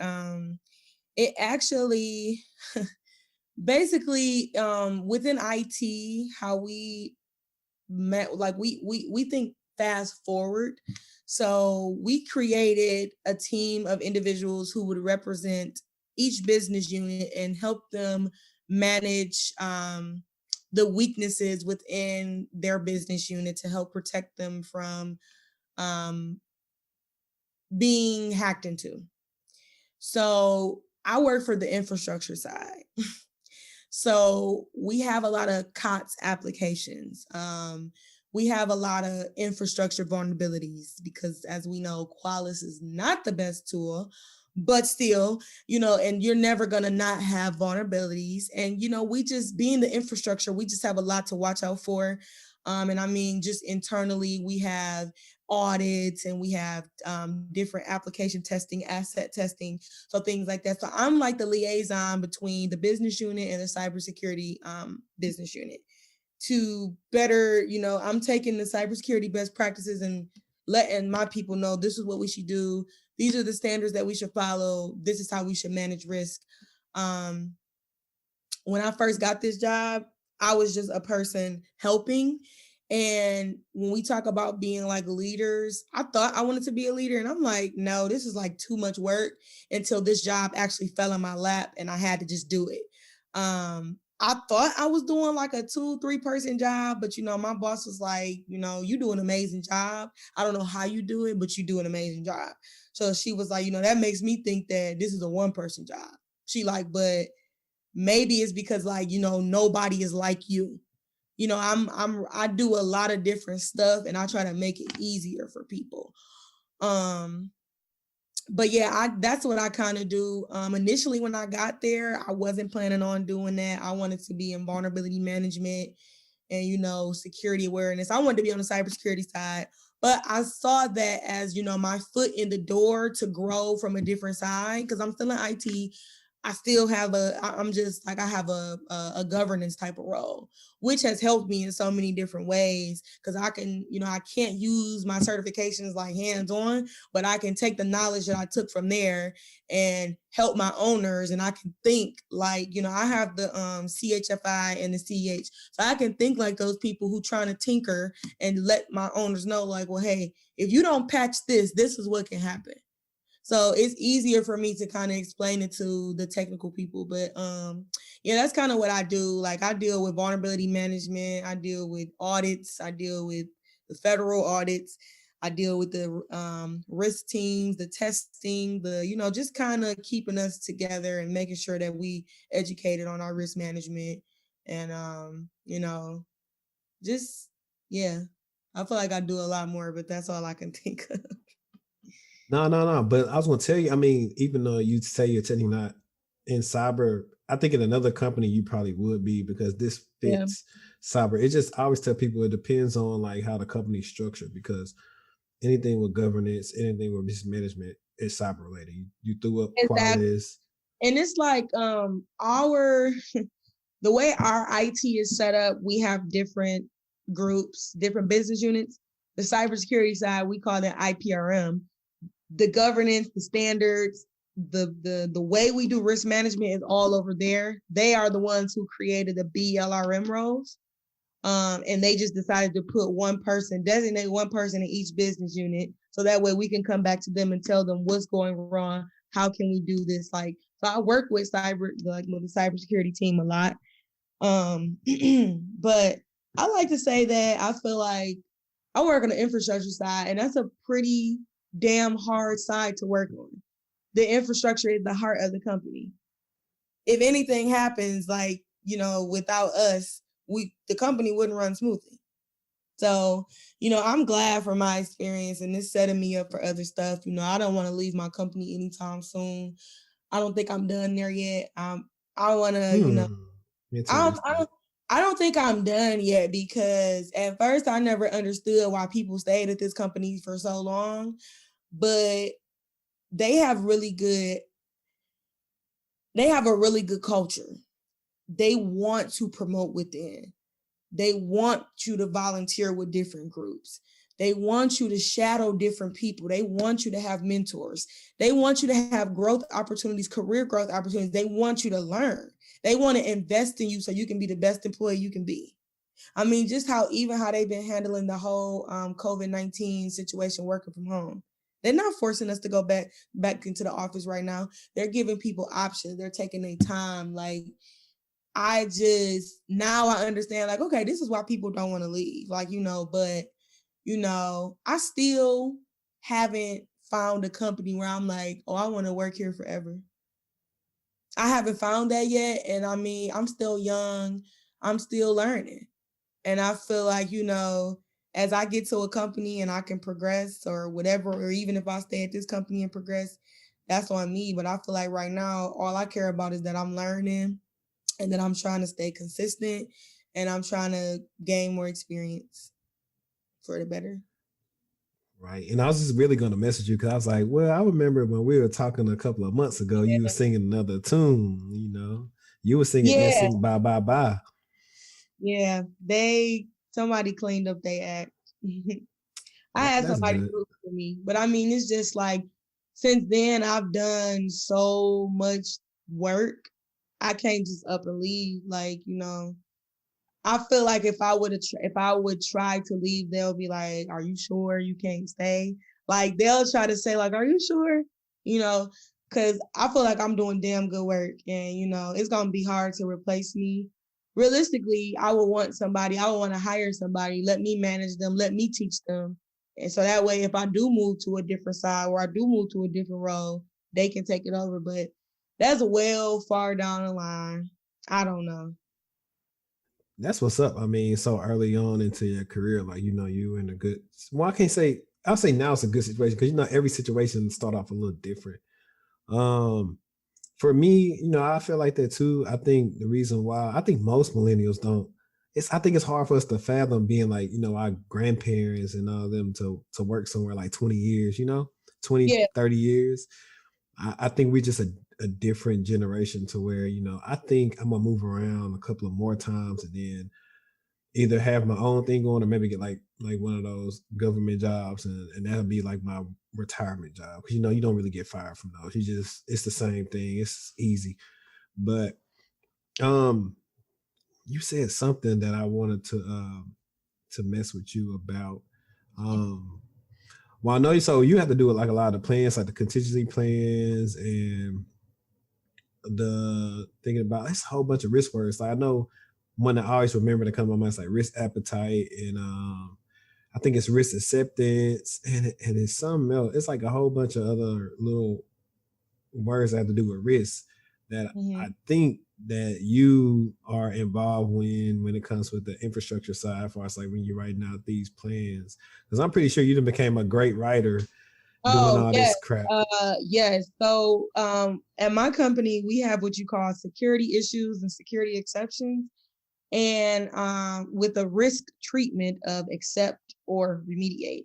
S2: it actually basically within IT, how we met, like we think fast forward. So we created a team of individuals who would represent each business unit and help them manage the weaknesses within their business unit to help protect them from being hacked into. So I work for the infrastructure side. So we have a lot of COTS applications. We have a lot of infrastructure vulnerabilities because, as we know, Qualys is not the best tool, but still, and you're never going to not have vulnerabilities. And, we just being the infrastructure, we just have a lot to watch out for. And I mean, just internally, we have audits and we have different application testing, asset testing, so things like that. So I'm like the liaison between the business unit and the cybersecurity business unit to better, I'm taking the cybersecurity best practices and letting my people know this is what we should do. These are the standards that we should follow. This is how we should manage risk. When I first got this job, I was just a person helping. And when we talk about being like leaders, I thought I wanted to be a leader. And I'm like, no, this is like too much work, until this job actually fell in my lap and I had to just do it. I thought I was doing like a 2-3 person job, but my boss was like, you do an amazing job. I don't know how you do it, but you do an amazing job. So she was like, that makes me think that this is a 1-person job. She like, but maybe it's because like, nobody is like you. I do a lot of different stuff and I try to make it easier for people. But yeah, that's what I kind of do. Initially when I got there, I wasn't planning on doing that. I wanted to be in vulnerability management and, security awareness. I wanted to be on the cybersecurity side, but I saw that as, my foot in the door to grow from a different side, because I'm still in IT. I still have I have a governance type of role, which has helped me in so many different ways, because I can, I can't use my certifications like hands-on, but I can take the knowledge that I took from there and help my owners. And I can think like, I have the CHFI and the CH. So I can think like those people who trying to tinker and let my owners know like, well, hey, if you don't patch this is what can happen. So it's easier for me to kind of explain it to the technical people. But yeah, that's kind of what I do. Like I deal with vulnerability management. I deal with audits. I deal with the federal audits. I deal with the risk teams, the testing, just kind of keeping us together and making sure that we educated on our risk management. And, just, yeah, I feel like I do a lot more, but that's all I can think of.
S1: No. But I was going to tell you, I mean, even though you say you're technically not in cyber, I think in another company you probably would be, because this fits cyber. It just, I always tell people it depends on like how the company's structured, because anything with governance, anything with risk management is cyber related. You threw up Qualys.
S2: And it's like the way our IT is set up, we have different groups, different business units. The cybersecurity side, we call it IPRM. The governance, the standards, the way we do risk management is all over there. They are the ones who created the BLRM roles. And they just decided to put designate one person in each business unit. So that way we can come back to them and tell them what's going wrong. How can we do this? Like, so I work with the cybersecurity team a lot. But I like to say that I feel like I work on the infrastructure side, and that's a pretty damn hard side to work on. The infrastructure is the heart of the company. If anything happens, like, without us, the company wouldn't run smoothly. So, I'm glad for my experience, and it's setting me up for other stuff. I don't want to leave my company anytime soon. I don't think I'm done there yet. I want to, I don't think I'm done yet, because at first I never understood why people stayed at this company for so long, but they have a really good culture. They want to promote within. They want you to volunteer with different groups. They want you to shadow different people. They want you to have mentors. They want you to have growth opportunities, career growth opportunities. They want you to learn. They want to invest in you so you can be the best employee you can be. I mean, just how they've been handling the whole COVID-19 situation, working from home. They're not forcing us to go back into the office right now. They're giving people options. They're taking their time. Like, now I understand, like, okay, this is why people don't want to leave. Like, but, I still haven't found a company where I'm like, oh, I want to work here forever. I haven't found that yet. And I mean, I'm still young. I'm still learning. And I feel like, as I get to a company and I can progress or whatever, or even if I stay at this company and progress, that's on me. But I feel like right now, all I care about is that I'm learning and that I'm trying to stay consistent and I'm trying to gain more experience for the better.
S1: Right. And I was just really going to message you because I was like, well, I remember when we were talking a couple of months ago, you were singing another tune, you were singing Essing Bye Bye Bye.
S2: Yeah, somebody cleaned up their act. I had somebody do it for me, but I mean, it's just like, since then I've done so much work. I can't just up and leave. Like, I feel like if I would try to leave, they'll be like, are you sure you can't stay? Like, they'll try to say, like, are you sure? Because I feel like I'm doing damn good work, and, it's going to be hard to replace me. Realistically, I would want to hire somebody, let me manage them, let me teach them. And so that way, if I do move to a different side or I do move to a different role, they can take it over. But that's well far down the line. I don't know.
S1: That's what's up. I mean, so early on into your career, like, you in a good, well, I'll say now it's a good situation because, every situation start off a little different. For me, I feel like that too. I think the reason why, I think most millennials don't, I think it's hard for us to fathom being like, our grandparents and all them to work somewhere like 20 years, 20, 30 years. I think we just a different generation to where, I think I'm gonna move around a couple of more times and then either have my own thing going or maybe get like one of those government jobs and that'll be like my retirement job. Cause you don't really get fired from those. It's the same thing. It's easy. But you said something that I wanted to mess with you about. Well, I know so you have to do like a lot of the plans, like the contingency plans and the thinking about, it's a whole bunch of risk words. Like I know one I always remember to come to my mind is like risk appetite and I think it's risk acceptance and it's something else. It's like a whole bunch of other little words that have to do with risk that I think that you are involved when it comes with the infrastructure side, for us, like when you're writing out these plans. Because I'm pretty sure you became a great writer doing all this crap.
S2: Yes. So at my company, we have what you call security issues and security exceptions. And with a risk treatment of accept or remediate.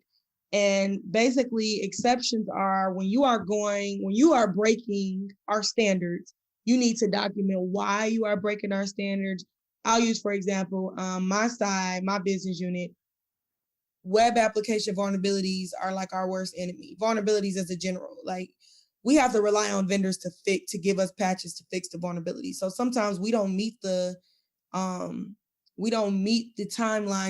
S2: And basically exceptions are when you are breaking our standards, you need to document why you are breaking our standards. I'll use, for example, my business unit, web application vulnerabilities are like our worst enemy. Vulnerabilities as a general, like we have to rely on vendors to give us patches to fix the vulnerability. So sometimes we don't meet the timeline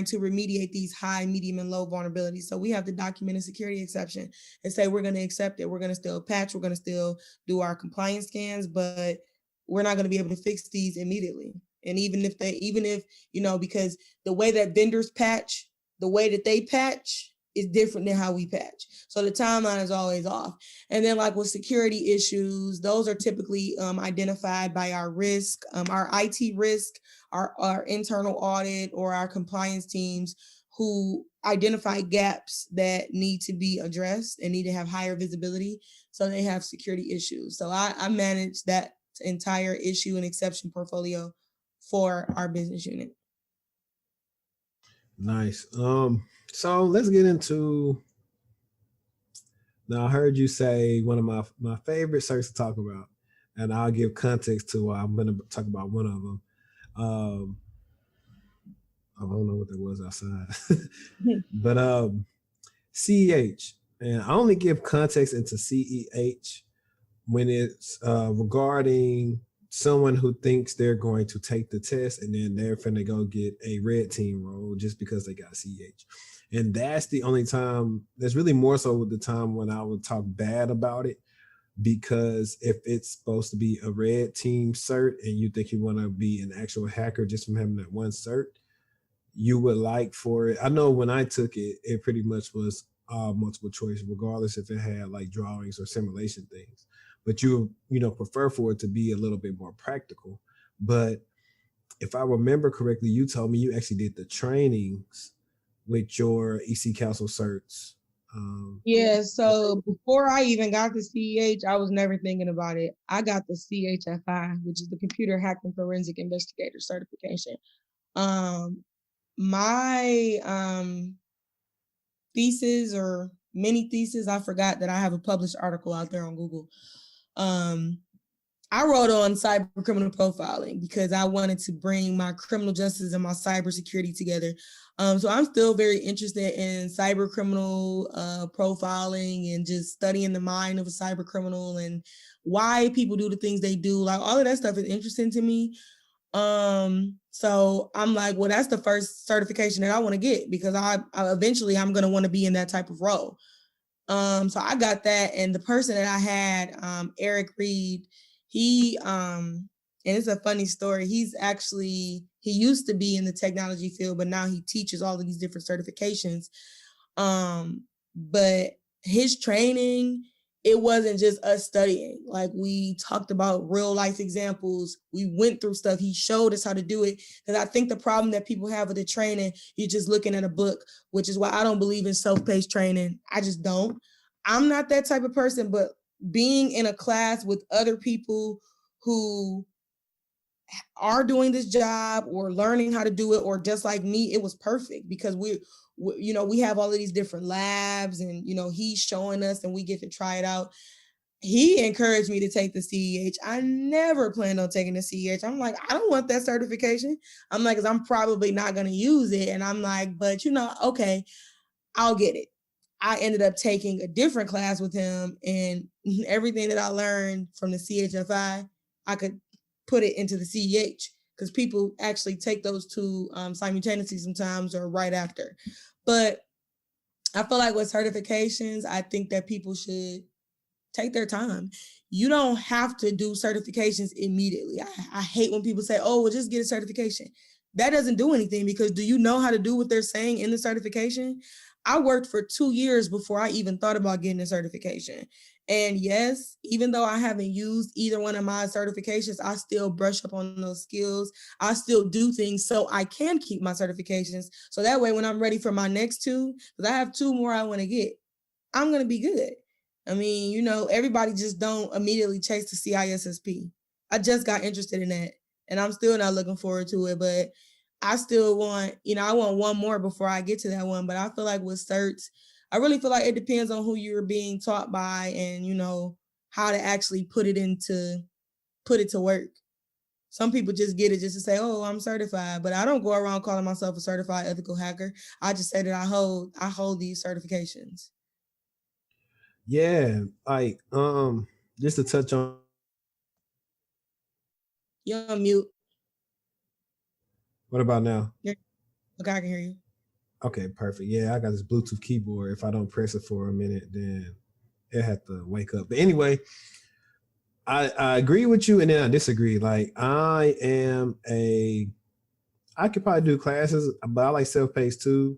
S2: to remediate these high, medium, and low vulnerabilities. So we have to document a security exception and say we're going to accept it. We're going to still patch. We're going to still do our compliance scans, but we're not going to be able to fix these immediately. And even if because the way that vendors patch, the way that they patch is different than how we patch. So the timeline is always off. And then like with security issues, those are typically identified by our risk, our IT risk, our internal audit, or our compliance teams who identify gaps that need to be addressed and need to have higher visibility. So they have security issues. So I manage that entire issue and exception portfolio for our business unit.
S1: Nice. So let's get into. Now I heard you say one of my favorite certs to talk about, and I'll give context to why I'm going to talk about one of them. I don't know what that was outside, but CEH, and I only give context into CEH when it's regarding someone who thinks they're going to take the test and then they're finna go get a red team role just because they got CEH. And that's the only time, that's really more so the time when I would talk bad about it, because if it's supposed to be a red team cert and you think you want to be an actual hacker just from having that one cert, you would like for it. I know when I took it, it pretty much was multiple choice, regardless if it had like drawings or simulation things. But you prefer for it to be a little bit more practical. But if I remember correctly, you told me you actually did the trainings with your EC Council certs.
S2: Yeah, so before I even got the CEH, I was never thinking about it. I got the CHFI, which is the Computer Hacking Forensic Investigator certification. My thesis or mini thesis, I forgot that I have a published article out there on Google. I wrote on cyber criminal profiling because I wanted to bring my criminal justice and my cybersecurity together. So I'm still very interested in cyber criminal profiling and just studying the mind of a cyber criminal and why people do the things they do. Like all of that stuff is interesting to me. So I'm like, well, that's the first certification that I want to get because I eventually I'm going to want to be in that type of role. So I got that. And the person that I had, Eric Reed, he, and it's a funny story. He used to be in the technology field, but now he teaches all of these different certifications. But his training, it wasn't just us studying. Like we talked about real life examples. We went through stuff. He showed us how to do it. And I think the problem that people have with the training, you're just looking at a book, which is why I don't believe in self-paced training. I just don't. I'm not that type of person, but being in a class with other people who are doing this job or learning how to do it, or just like me, it was perfect because we have all of these different labs and, he's showing us and we get to try it out. He encouraged me to take the CEH. I never planned on taking the CEH. I'm like, I don't want that certification. I'm like, because I'm probably not going to use it. And I'm like, but okay, I'll get it. I ended up taking a different class with him, and everything that I learned from the CHFI, I could put it into the CEH because people actually take those two simultaneously sometimes or right after. But I feel like with certifications, I think that people should take their time. You don't have to do certifications immediately. I hate when people say, oh, well, just get a certification. That doesn't do anything because do you know how to do what they're saying in the certification? I worked for 2 years before I even thought about getting a certification. And yes, even though I haven't used either one of my certifications, I still brush up on those skills. I still do things so I can keep my certifications. So that way, when I'm ready for my next two, because I have 2 more I want to get, I'm going to be good. I mean, everybody just don't immediately chase the CISSP. I just got interested in that and I'm still not looking forward to it, but I still want, I want one more before I get to that one. But I feel like with certs, I really feel like it depends on who you're being taught by and, how to actually put it to work. Some people just get it just to say, oh, I'm certified, but I don't go around calling myself a certified ethical hacker. I just say that I hold these certifications.
S1: Yeah, like just to touch on.
S2: You're on mute.
S1: What about now?
S2: Okay, I can hear you.
S1: Okay, perfect. Yeah, I got this Bluetooth keyboard. If I don't press it for a minute, then it have to wake up. But anyway, I agree with you and then I disagree. Like I could probably do classes, but I like self-paced too,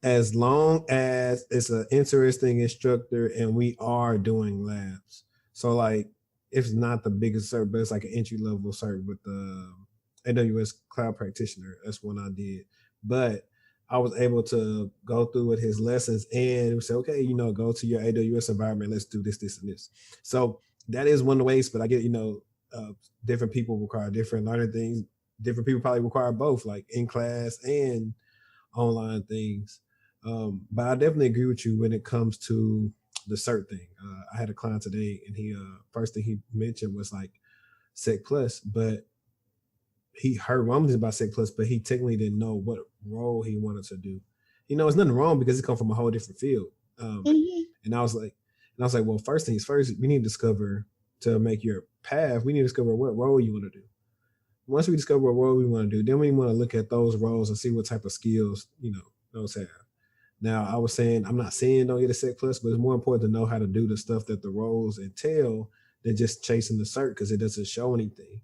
S1: as long as it's an interesting instructor and we are doing labs. So like, if it's not the biggest cert, but it's like an entry level cert with the AWS Cloud Practitioner. That's one I did, but I was able to go through with his lessons and say, okay, go to your AWS environment. Let's do this, this, and this. So that is one of the ways. But I get, different people require different learning things. Different people probably require both, like in class and online things. But I definitely agree with you when it comes to the cert thing. I had a client today, and he first thing he mentioned was like Sec Plus, but he heard rumblings about Sec Plus, but he technically didn't know what role he wanted to do. It's nothing wrong because he come from a whole different field. And I was like, well, first things first, we need to discover to make your path. We need to discover what role you want to do. Once we discover what role we want to do, then we want to look at those roles and see what type of skills, those have. Now, I was saying, I'm not saying don't get a Sec Plus, but it's more important to know how to do the stuff that the roles entail than just chasing the cert because it doesn't show anything.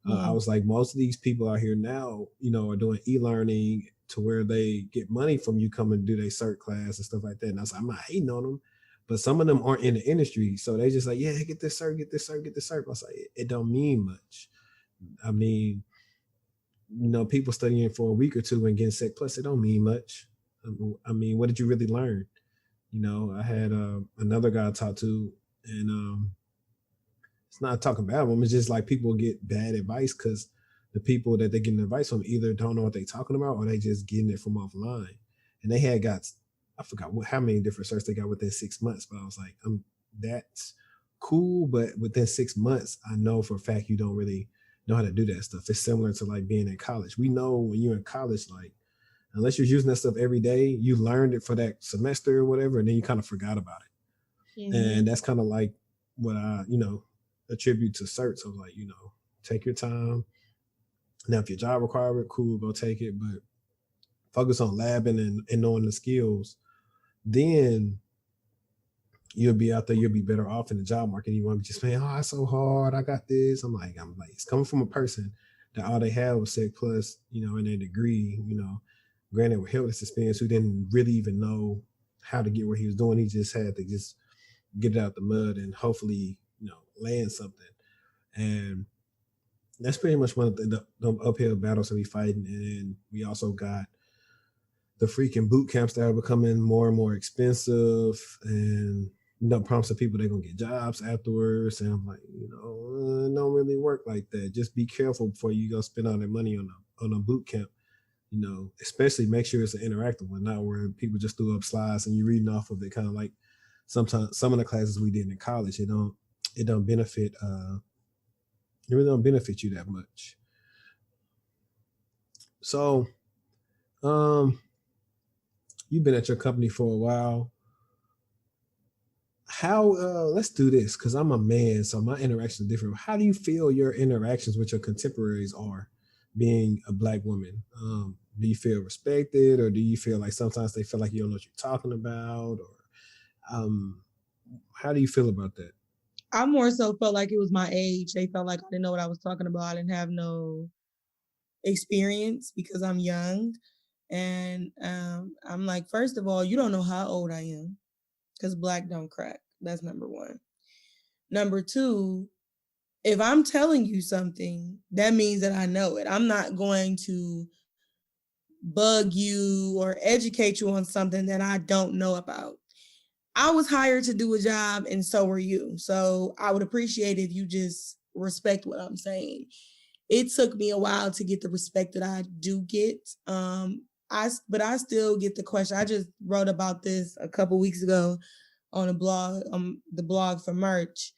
S1: I was like, most of these people out here now, are doing e-learning to where they get money from you coming to do their cert class and stuff like that. And I was like, I'm not hating on them, but some of them aren't in the industry. So they just like, yeah, get this cert, get this cert, get this cert. I was like, it don't mean much. I mean, people studying for a week or two and getting Sec Plus, it don't mean much. I mean, what did you really learn? I had another guy I talked to, and it's not talking about them. It's just like people get bad advice because the people that they're getting advice from either don't know what they're talking about or they just getting it from offline. And they had I forgot how many different certs they got within 6 months, but I was like, that's cool. But within 6 months, I know for a fact you don't really know how to do that stuff. It's similar to like being in college. We know when you're in college, like, unless you're using that stuff every day, you learned it for that semester or whatever, and then you kind of forgot about it. Mm-hmm. And that's kind of like what I, attribute to certs. So like, take your time. Now, if your job requires it, cool, go take it. But focus on labbing and knowing the skills. Then you'll be out there, you'll be better off in the job market. You won't be just saying, oh, it's so hard. I got this. I'm like, it's coming from a person that all they have was Sec Plus, in their degree, granted with helpless experience, who didn't really even know how to get what he was doing. He just had to just get it out the mud and hopefully, land something. And that's pretty much one of the uphill battles that we fighting. And we also got the freaking boot camps that are becoming more and more expensive, and promising people they're gonna get jobs afterwards. And I'm like, it don't really work like that. Just be careful before you go spend all that money on a boot camp. Especially make sure it's an interactive one, not where people just threw up slides and you're reading off of it. Kind of like sometimes some of the classes we did in college, it don't benefit. It really don't benefit you that much. So, you've been at your company for a while. How, let's do this because I'm a man, so my interactions are different. How do you feel your interactions with your contemporaries are being a Black woman? Do you feel respected, or do you feel like sometimes they feel like you don't know what you're talking about? Or how do you feel about that?
S2: I more so felt like it was my age. They felt like I didn't know what I was talking about. I didn't have no experience because I'm young. And I'm like, first of all, you don't know how old I am because Black don't crack. That's number one. Number two, if I'm telling you something, that means that I know it. I'm not going to bug you or educate you on something that I don't know about. I was hired to do a job and so were you. So I would appreciate if you just respect what I'm saying. It took me a while to get the respect that I do get. But I still get the question. I just wrote about this a couple weeks ago on a blog, the blog for merch,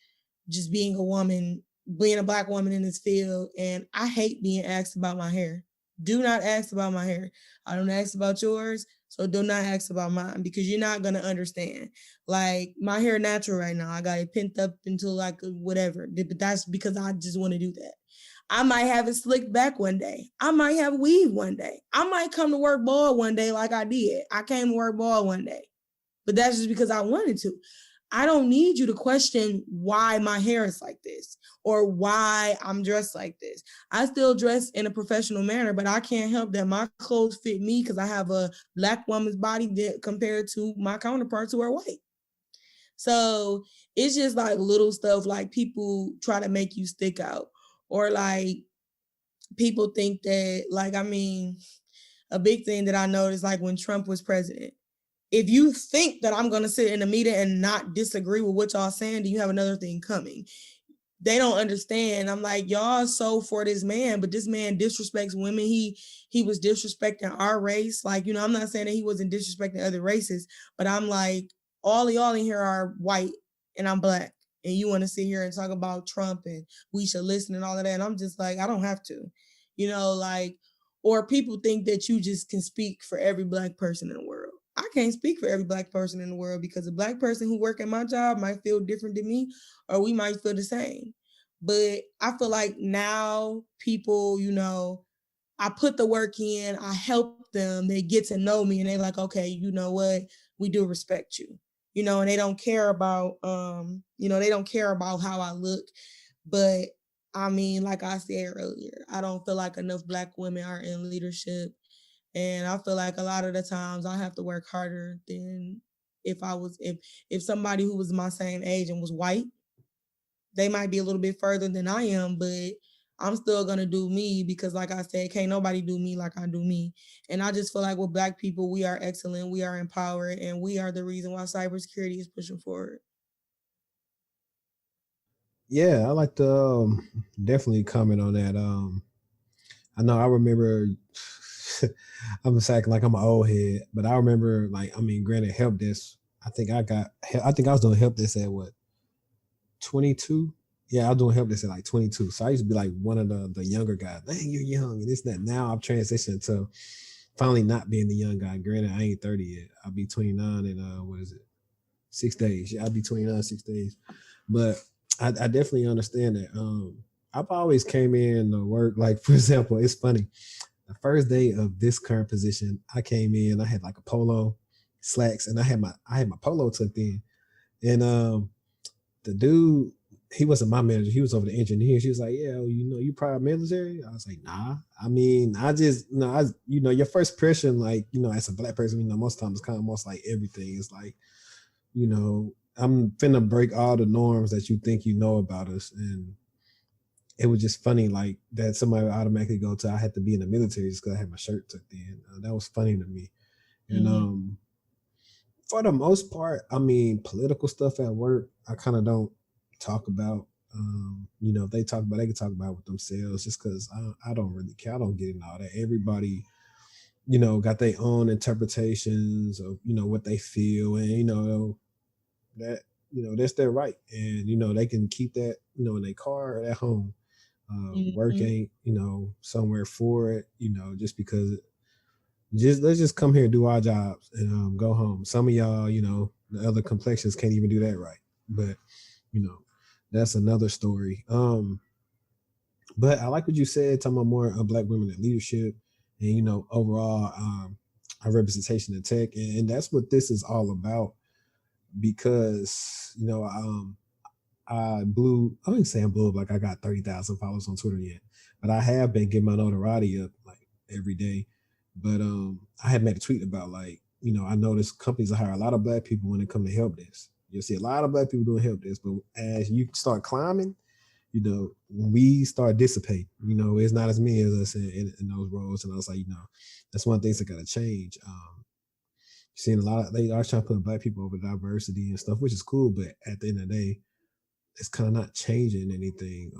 S2: just being a woman, being a Black woman in this field. And I hate being asked about my hair. Do not ask about my hair. I don't ask about yours. So do not ask about mine because you're not gonna understand. Like my hair natural right now. I got it pent up into like whatever. But that's because I just want to do that. I might have it slicked back one day. I might have weave one day. I might come to work bald one day like I did. I came to work bald one day. But that's just because I wanted to. I don't need you to question why my hair is like this or why I'm dressed like this. I still dress in a professional manner, but I can't help that my clothes fit me because I have a Black woman's body that compared to my counterparts who are white. So it's just like little stuff like people try to make you stick out or like people think that like, I mean, a big thing that I noticed like when Trump was president, if you think that I'm going to sit in a meeting and not disagree with what y'all saying, then you have another thing coming. They don't understand. I'm like, y'all so for this man, but this man disrespects women. He was disrespecting our race. Like, you know, I'm not saying that he wasn't disrespecting other races, but I'm like, all of y'all in here are white and I'm Black. And you want to sit here and talk about Trump and we should listen and all of that. And I'm just like, I don't have to, you know, like, or people think that you just can speak for every Black person in the world. I can't speak for every Black person in the world because a Black person who work at my job might feel different than me, or we might feel the same. But I feel like now people, you know, I put the work in, I help them, they get to know me and they're like, okay, you know what? We do respect you. You know, and they don't care about you know, they don't care about how I look. But I mean, like I said earlier, I don't feel like enough Black women are in leadership. And I feel like a lot of the times I have to work harder than if somebody who was my same age and was white, they might be a little bit further than I am, but I'm still gonna do me because like I said, can't nobody do me like I do me. And I just feel like with Black people, we are excellent, we are empowered, and we are the reason why cybersecurity is pushing forward.
S1: Yeah, I like to definitely comment on that. I know I remember I'm just acting like I'm an old head, but I remember like I mean, granted, help desk. I think I was doing help desk at what 22. Yeah, I was doing help desk at like 22. So I used to be like one of the younger guys. Dang, you're young and this and that. Now I've transitioned to finally not being the young guy. Granted, I ain't 30 yet. I'll be 29 in what is it? 6 days. Yeah, I'll be 29 6 days. But I definitely understand that. I've always came in to work. Like for example, it's funny. The first day of this current position, I came in. I had like a polo, slacks, and I had my polo tucked in. And the dude, he wasn't my manager. He was over the engineer. She was like, "Yeah, you know, you prior military." I was like, "Nah." I mean, I just, your first impression, like, as a Black person, most times it's kind of almost like everything. It's like, I'm finna break all the norms that you think you know about us, and it was just funny, like that somebody would automatically go to I had to be in the military just because I had my shirt tucked in. That was funny to me. And for the most part, I mean, political stuff at work, I kind of don't talk about. If they talk about, they can talk about it with themselves, just because I don't really care. I don't get into all that. Everybody, got their own interpretations of what they feel, and that that's their right, and they can keep that in their car or at home. Work ain't somewhere for it, just because let's just come here and do our jobs and go home. Some of y'all, the other complexions can't even do that right, but that's another story. But I like what you said, talking about more Black women in leadership and overall our representation in tech, and that's what this is all about. Because I wouldn't say I blew up like I got 30,000 followers on Twitter yet, but I have been getting my notoriety up like every day. But I had made a tweet about like, I noticed companies hire a lot of Black people when it come to help desk. You'll see a lot of Black people doing help desk, but as you start climbing, we start dissipating. It's not as many as us in those roles. And I was like, that's one of the things that got to change. Seeing a lot of, they are trying to put Black people over diversity and stuff, which is cool, but at the end of the day, it's kind of not changing anything.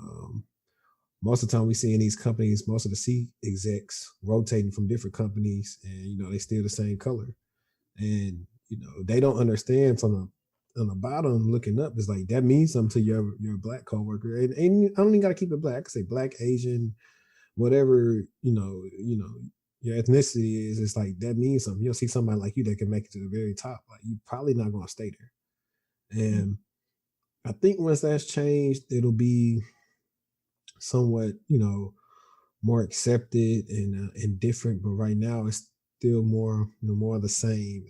S1: Most of the time we see in these companies, most of the C execs rotating from different companies, and they still the same color. And they don't understand from the bottom looking up. It's like that means something to your Black coworker. And I don't even gotta keep it Black. I can say Black, Asian, whatever, your ethnicity is, it's like that means something. You'll see somebody like you that can make it to the very top. Like you probably not gonna stay there. And I think once that's changed, it'll be somewhat, more accepted and different. But right now, it's still more, more of the same.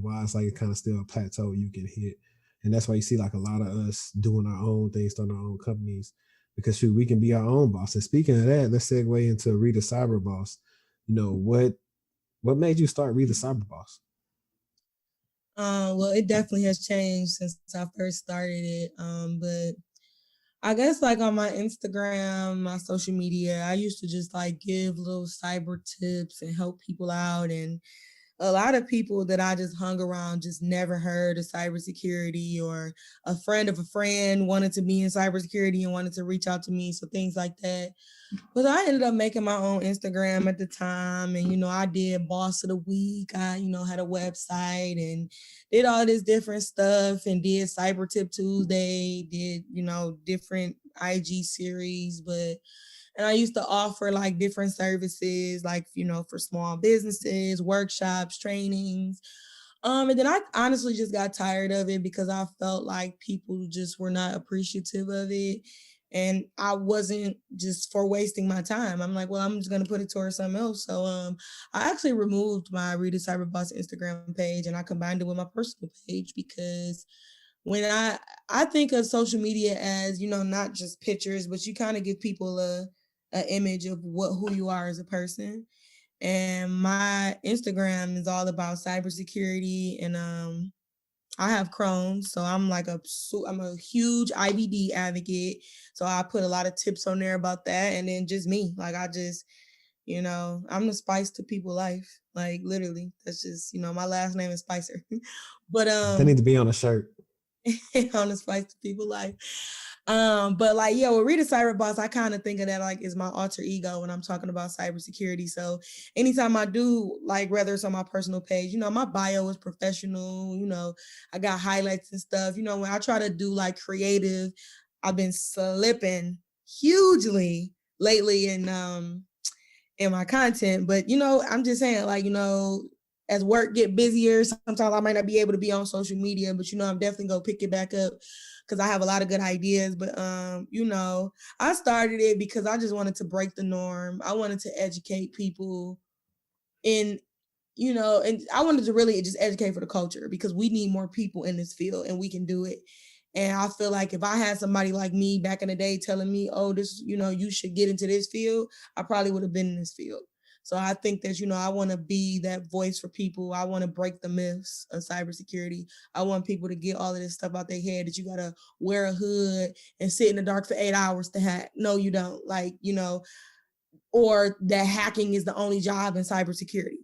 S1: Why it's like kind of still a plateau you can hit, and that's why you see like a lot of us doing our own things, starting our own companies, because shoot, we can be our own boss. And speaking of that, let's segue into ReeTheeCyberboss. What made you start ReeTheeCyberboss?
S2: Well, it definitely has changed since I first started it. But I guess like on my Instagram, my social media, I used to just like give little cyber tips and help people out. And a lot of people that I just hung around just never heard of cybersecurity, or a friend of a friend wanted to be in cybersecurity and wanted to reach out to me. So things like that. But I ended up making my own Instagram at the time. And, I did Boss of the Week. I, had a website and did all this different stuff and did Cyber Tip Tuesday, did, different IG series. And I used to offer like different services, like, for small businesses, workshops, trainings. And then I honestly just got tired of it because I felt like people just were not appreciative of it. And I wasn't just for wasting my time. I'm like, well, I'm just gonna put it towards something else. So I actually removed my ReeTheeCyberboss Instagram page and I combined it with my personal page, because when I think of social media as, not just pictures, but you kind of give people a image of who you are as a person. And my Instagram is all about cybersecurity, and I have Crohn's, so I'm a huge IBD advocate. So I put a lot of tips on there about that, and then just me, like I just, I'm the spice to people's life, like literally. That's just, my last name is Spicer, but
S1: They need to be on a shirt.
S2: on the spice to people's life. But like, yeah, with ReeTheeCyberboss, I kind of think of that like is my alter ego when I'm talking about cybersecurity. So anytime I do, like, whether it's on my personal page, my bio is professional, I got highlights and stuff. When I try to do like creative, I've been slipping hugely lately in my content. But I'm just saying, like, as work get busier, sometimes I might not be able to be on social media, but I'm definitely gonna pick it back up because I have a lot of good ideas. But I started it because I just wanted to break the norm. I wanted to educate people in, and I wanted to really just educate for the culture, because we need more people in this field and we can do it. And I feel like if I had somebody like me back in the day telling me, oh, this, you should get into this field, I probably would have been in this field. So I think that, I want to be that voice for people. I want to break the myths of cybersecurity. I want people to get all of this stuff out their head that you got to wear a hood and sit in the dark for 8 hours to hack. No, you don't. Like, or that hacking is the only job in cybersecurity.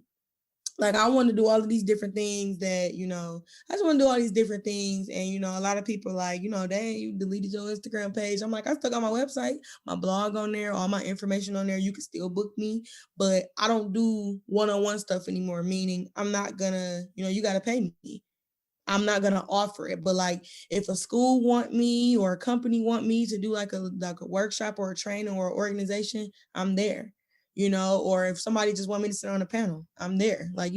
S2: Like, I want to do all of these different things that, I just want to do all these different things. And, a lot of people are like, dang, you deleted your Instagram page. I'm like, I still got my website, my blog on there, all my information on there. You can still book me, but I don't do one-on-one stuff anymore, meaning I'm not gonna, you got to pay me. I'm not gonna offer it. But like, if a school want me or a company want me to do like a workshop or a training or organization, I'm there. Or if somebody just want me to sit on a panel, I'm there. Like,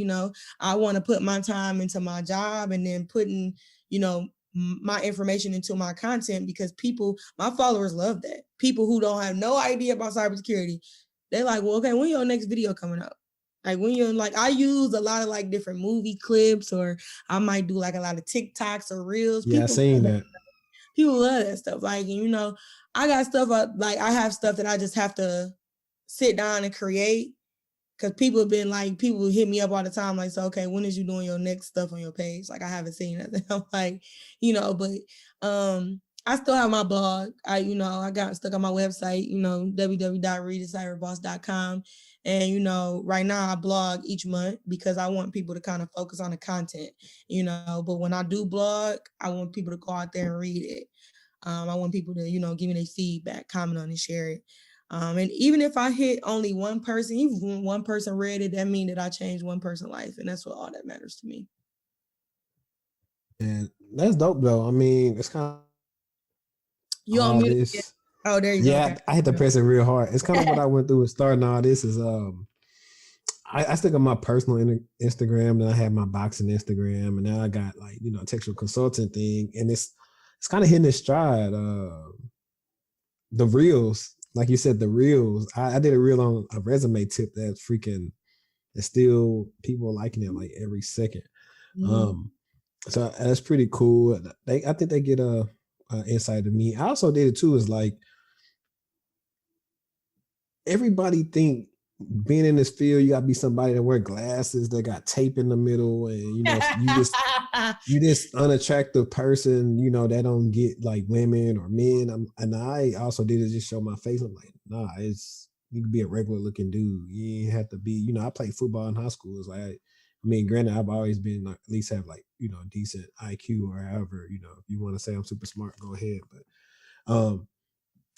S2: I want to put my time into my job and then putting, my information into my content, because my followers love that. People who don't have no idea about cybersecurity, they're like, well, okay, when your next video coming out? Like, when you're like, I use a lot of like different movie clips, or I might do like a lot of TikToks or reels.
S1: Yeah, I seen that.
S2: People love that stuff. Like, I got stuff like I have stuff that I just have to sit down and create, because people hit me up all the time. Like, so, okay, when is you doing your next stuff on your page? Like, I haven't seen it. I'm like, but I still have my blog. I got stuck on my website, www.reetheeCyberboss.com. And, right now I blog each month because I want people to kind of focus on the content, but when I do blog, I want people to go out there and read it. I want people to, give me their feedback, comment on it, share it. And even if I hit only one person, even when one person read it, that means that I changed one person's life. And that's what all that matters to me.
S1: And that's dope though. I mean, it's kind of
S2: you on mute again. Oh, there you go.
S1: Yeah, okay. I had to press it real hard. It's kind of what I went through with starting all this is I still got my personal Instagram, then I have my boxing Instagram, and now I got like textual consulting thing, and it's kind of hitting its stride. The reels, like you said, the reels. I did a reel on a resume tip that's freaking. It's still people liking it like every second. So that's pretty cool. I think they get a insight of me. I also did it too. Is like everybody think being in this field, you gotta be somebody that wear glasses, that got tape in the middle, and you this unattractive person, that don't get like women or men. And I also did it just show my face. I'm like, nah, you can be a regular looking dude. You ain't have to be, I played football in high school. It's like, granted, I've always been like, at least have like, decent IQ or however, if you want to say I'm super smart, go ahead. But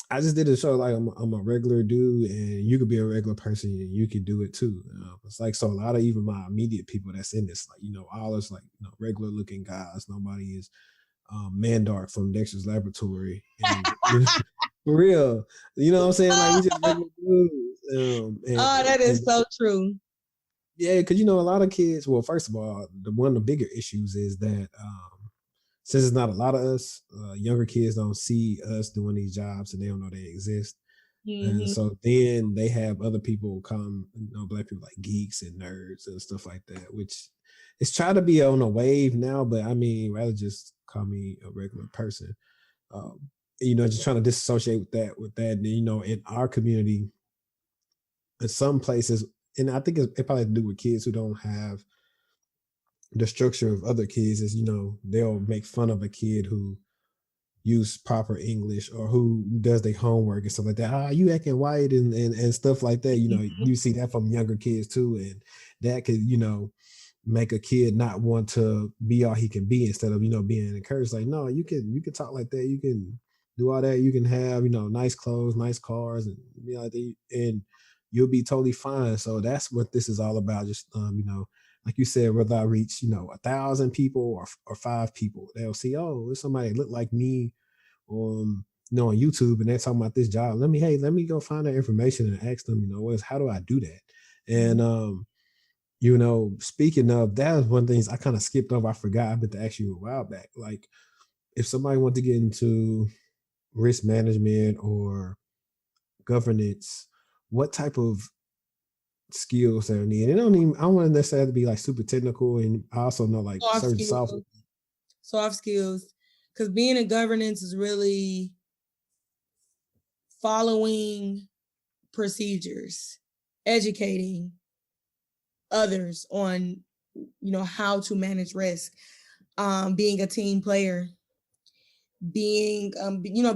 S1: I just did a show like I'm a regular dude, and you could be a regular person and you can do it too. It's like, so a lot of even my immediate people that's in this, like, all us like, regular looking guys. Nobody is Mandark from Dexter's Laboratory. And, for real, you know what I'm saying? Like, we just regular dudes.
S2: That is so true.
S1: Yeah, because, a lot of kids, well, first of all, one of the bigger issues is that since it's not a lot of us, younger kids don't see us doing these jobs and they don't know they exist. Mm-hmm. And so then they have other people come, black people like geeks and nerds and stuff like that, which is trying to be on a wave now, but rather just call me a regular person. Just trying to disassociate with that. And, in our community, in some places, and I think it probably has to do with kids who don't have the structure of other kids is, they'll make fun of a kid who use proper English or who does their homework and stuff like that. You acting white and stuff like that. You see that from younger kids too. And that could, make a kid not want to be all he can be instead of, being encouraged. Like, no, you can talk like that. You can do all that. You can have, nice clothes, nice cars, and and you'll be totally fine. So that's what this is all about. Just, like you said, whether I reach, 1,000 people or 5 people, they'll see, oh, there's somebody that look like me, on YouTube, and they're talking about this job. Let me go find that information and ask them, how do I do that? And, speaking of, that was one of the things I kind of skipped over. I forgot. I meant to ask you a while back. Like, if somebody wants to get into risk management or governance, what type of skills that are needed? I don't want to necessarily be like super technical, and I also know like
S2: soft skills, because being in governance is really following procedures, educating others on how to manage risk, being a team player, being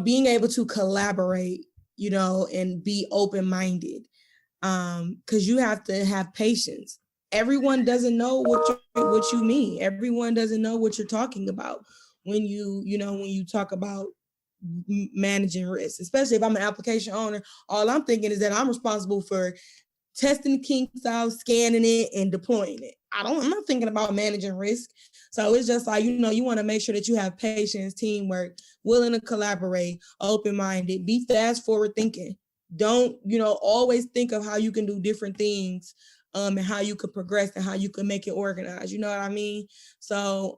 S2: being able to collaborate, and be open-minded, because you have to have patience. Everyone doesn't know what you mean. Everyone doesn't know what you're talking about when you talk about managing risk. Especially if I'm an application owner, all I'm thinking is that I'm responsible for testing the kinks out, scanning it, and deploying it. I'm not thinking about managing risk. So it's just like, you want to make sure that you have patience, teamwork, willing to collaborate, open-minded, be fast forward thinking. Don't, always think of how you can do different things, and how you could progress and how you could make it organized. You know what I mean? So,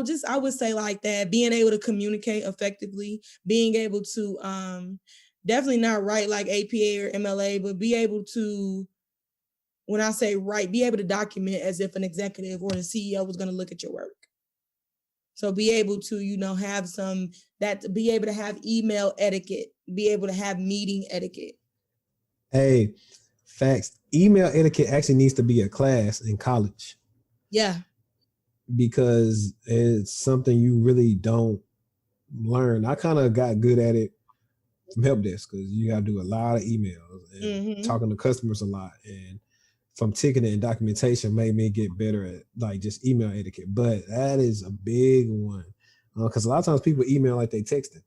S2: just, I would say like that, being able to communicate effectively, being able to, definitely not write like APA or MLA, but be able to, when I say write, be able to document as if an executive or the CEO was going to look at your work. So be able to, be able to have email etiquette, be able to have meeting etiquette.
S1: Hey, facts. Email etiquette actually needs to be a class in college.
S2: Yeah.
S1: Because it's something you really don't learn. I kind of got good at it from help desk, because you got to do a lot of emails and talking to customers a lot, and from ticketing and documentation made me get better at like just email etiquette. But that is a big one, because a lot of times people email like they texting,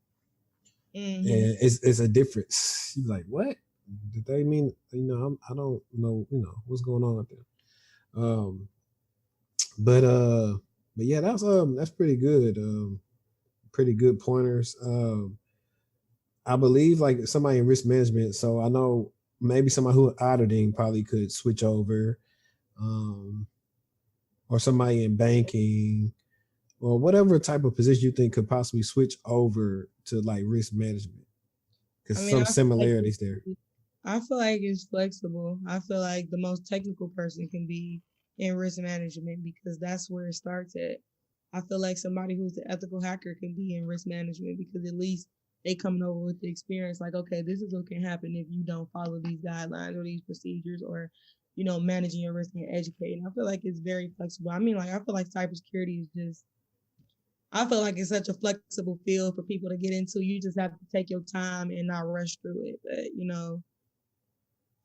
S1: and it's a difference. You're like, what did they mean? I don't know, what's going on out there. But yeah, that's pretty good. Pretty good pointers. I believe like somebody in risk management. So I know maybe somebody who auditing probably could switch over, or somebody in banking or whatever type of position you think could possibly switch over to like risk management,
S2: I
S1: because
S2: mean,
S1: some similarities there.
S2: I feel like it's flexible. I feel like the most technical person can be in risk management because that's where it starts at. I feel like somebody who's an ethical hacker can be in risk management because at least they coming over with the experience like, okay, this is what can happen if you don't follow these guidelines or these procedures or, managing your risk and educating. I feel like it's very flexible. I mean, like, I feel like cybersecurity is just, I feel like it's such a flexible field for people to get into. You just have to take your time and not rush through it. But,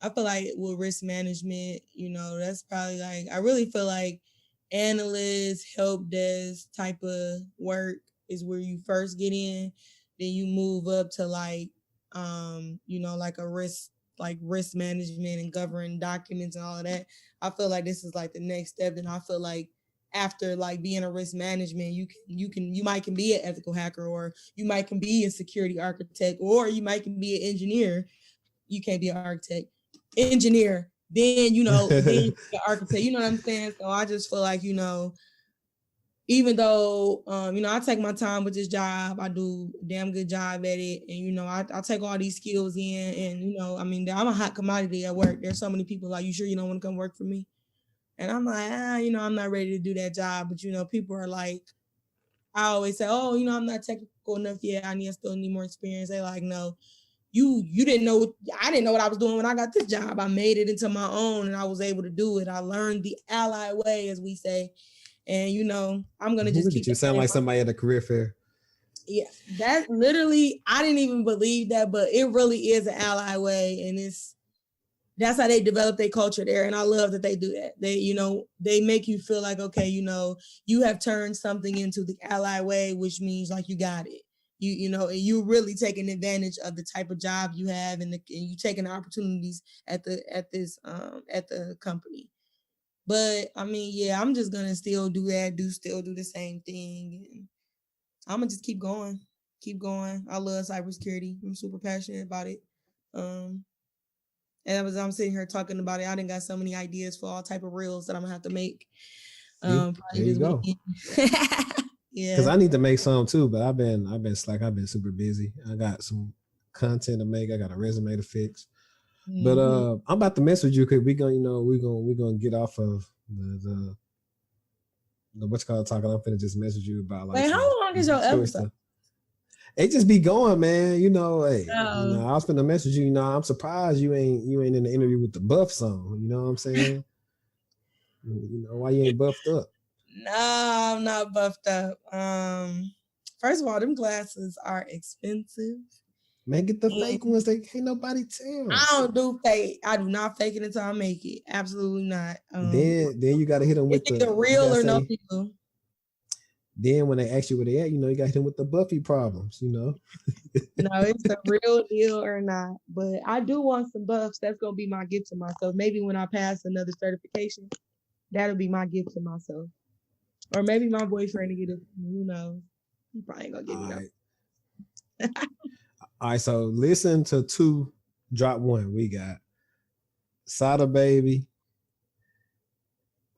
S2: I feel like with risk management, that's probably like, I really feel like analyst, help desk type of work is where you first get in. Then you move up to like, like a risk management and governing documents and all of that. I feel like this is like the next step. And I feel like after like being a risk management, you might can be an ethical hacker, or you might can be a security architect, or you might can be an engineer. You can't be an architect, engineer, then then you be an architect. You know what I'm saying? So I just feel like, even though I take my time with this job, I do a damn good job at it, and I take all these skills in, and I'm a hot commodity at work. There's so many people like, you sure you don't want to come work for me? And I'm like, I'm not ready to do that job. But people are like, I always say, oh, I'm not technical enough yet. Still need more experience. They like, no, you didn't know. I didn't know what I was doing when I got this job. I made it into my own, and I was able to do it. I learned the ally way, as we say. And I'm gonna just
S1: Look
S2: keep
S1: at you, sound like somebody at a career fair.
S2: Yeah, that literally, I didn't even believe that, but it really is an ally way, and that's how they develop their culture there. And I love that they do that. They make you feel like, okay, you have turned something into the ally way, which means like you got it. And you're really taking advantage of the type of job you have, and you taking the opportunities at the company. But I mean, yeah, I'm just gonna still do that, still do the same thing, and I'm gonna just keep going. I love cybersecurity. I'm super passionate about it. And as I'm sitting here talking about it, I done got so many ideas for all type of reels that I'm gonna have to make.
S1: There you go.
S2: Yeah.
S1: Because I need to make some too, but I've been slack. I've been super busy. I got some content to make. I got a resume to fix. Mm-hmm. But I'm about to mess with you because we're gonna get off of the what's called talking. I'm finna just message you about like.
S2: Wait, how long is your episode?
S1: It just be going, man. Hey, I was finna message you. I'm surprised you ain't in the interview with the buff song. You know what I'm saying? Why you ain't buffed up?
S2: No, I'm not buffed up. First of all, them glasses are expensive.
S1: Man, get the fake ones. They can't nobody tell.
S2: I don't do fake. I do not fake it until I make it. Absolutely not.
S1: Then you gotta hit them with the
S2: real or no people.
S1: Then when they ask you where they at, you got to hit them with the Buffy problems,
S2: No, it's a real deal or not. But I do want some buffs. That's going to be my gift to myself. Maybe when I pass another certification, that'll be my gift to myself. Or maybe my boyfriend to get it. Who knows? He probably ain't going to give me
S1: that. All right, so listen to 2, drop 1. We got Sada Baby,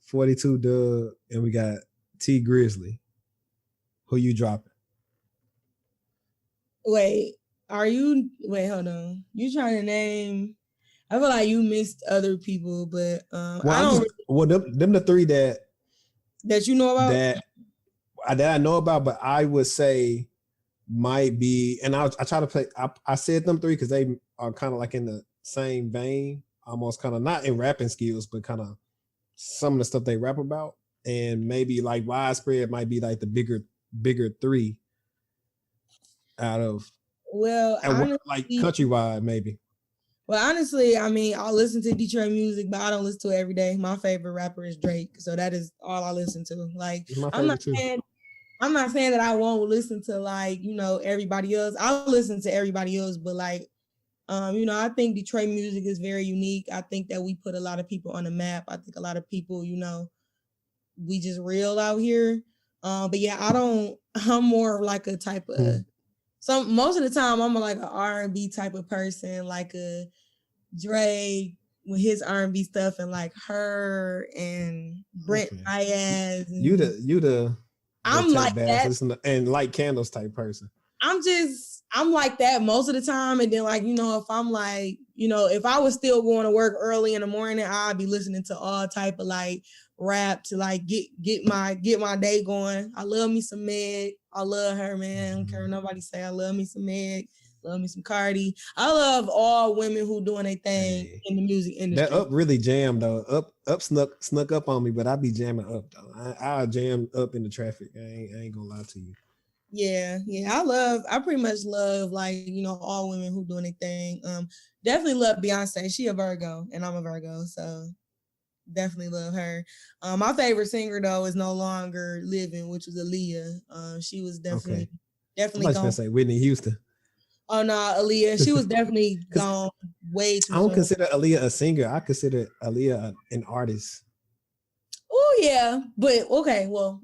S1: 42 Dub, and we got T Grizzly. Who you dropping?
S2: Wait, hold on. You trying to name? I feel like you missed other people, but them
S1: the 3
S2: that you know about
S1: that I know about, but I would say might be, and I try to play. I said them 3 because they are kind of like in the same vein, almost kind of not in rapping skills, but kind of some of the stuff they rap about, and maybe like widespread might be like the bigger 3 out of
S2: honestly,
S1: like countrywide maybe.
S2: Well, honestly, I mean, I listen to Detroit music, but I don't listen to it every day. My favorite rapper is Drake, so that is all I listen to. Like, I'm not saying that I won't listen to like everybody else. I'll listen to everybody else, but like, I think Detroit music is very unique. I think that we put a lot of people on the map. I think a lot of people, we just real out here. But yeah, I'm more of like a type of most of the time I'm like an R&B type of person, like a Dre with his R&B stuff, and like her and Brent
S1: Okay.
S2: Ayaz.
S1: You the
S2: I'm
S1: Tech
S2: like
S1: Bass
S2: that.
S1: listen and light candles type person.
S2: I'm like that most of the time. And then like, if I'm like, if I was still going to work early in the morning, I'd be listening to all type of like rap to like get my day going. I love me some Meg. I love her, man. I don't care what nobody say. I love me some Meg. Love me some Cardi. I love all women who doing a thing in the music industry.
S1: That Up really jammed though. Up snuck up on me, but I be jamming Up though. I'll jam Up in the traffic. I ain't gonna lie to you.
S2: Yeah. I pretty much love like, all women who doing a thing. Definitely love Beyonce. She a Virgo and I'm a Virgo, so definitely love her. My favorite singer though is no longer living, which was Aaliyah. She was definitely
S1: I
S2: gone.
S1: say Whitney Houston.
S2: Oh no, Aaliyah. She was definitely gone way too.
S1: I don't consider Aaliyah a singer. I consider Aaliyah an artist.
S2: Oh yeah, but okay, well,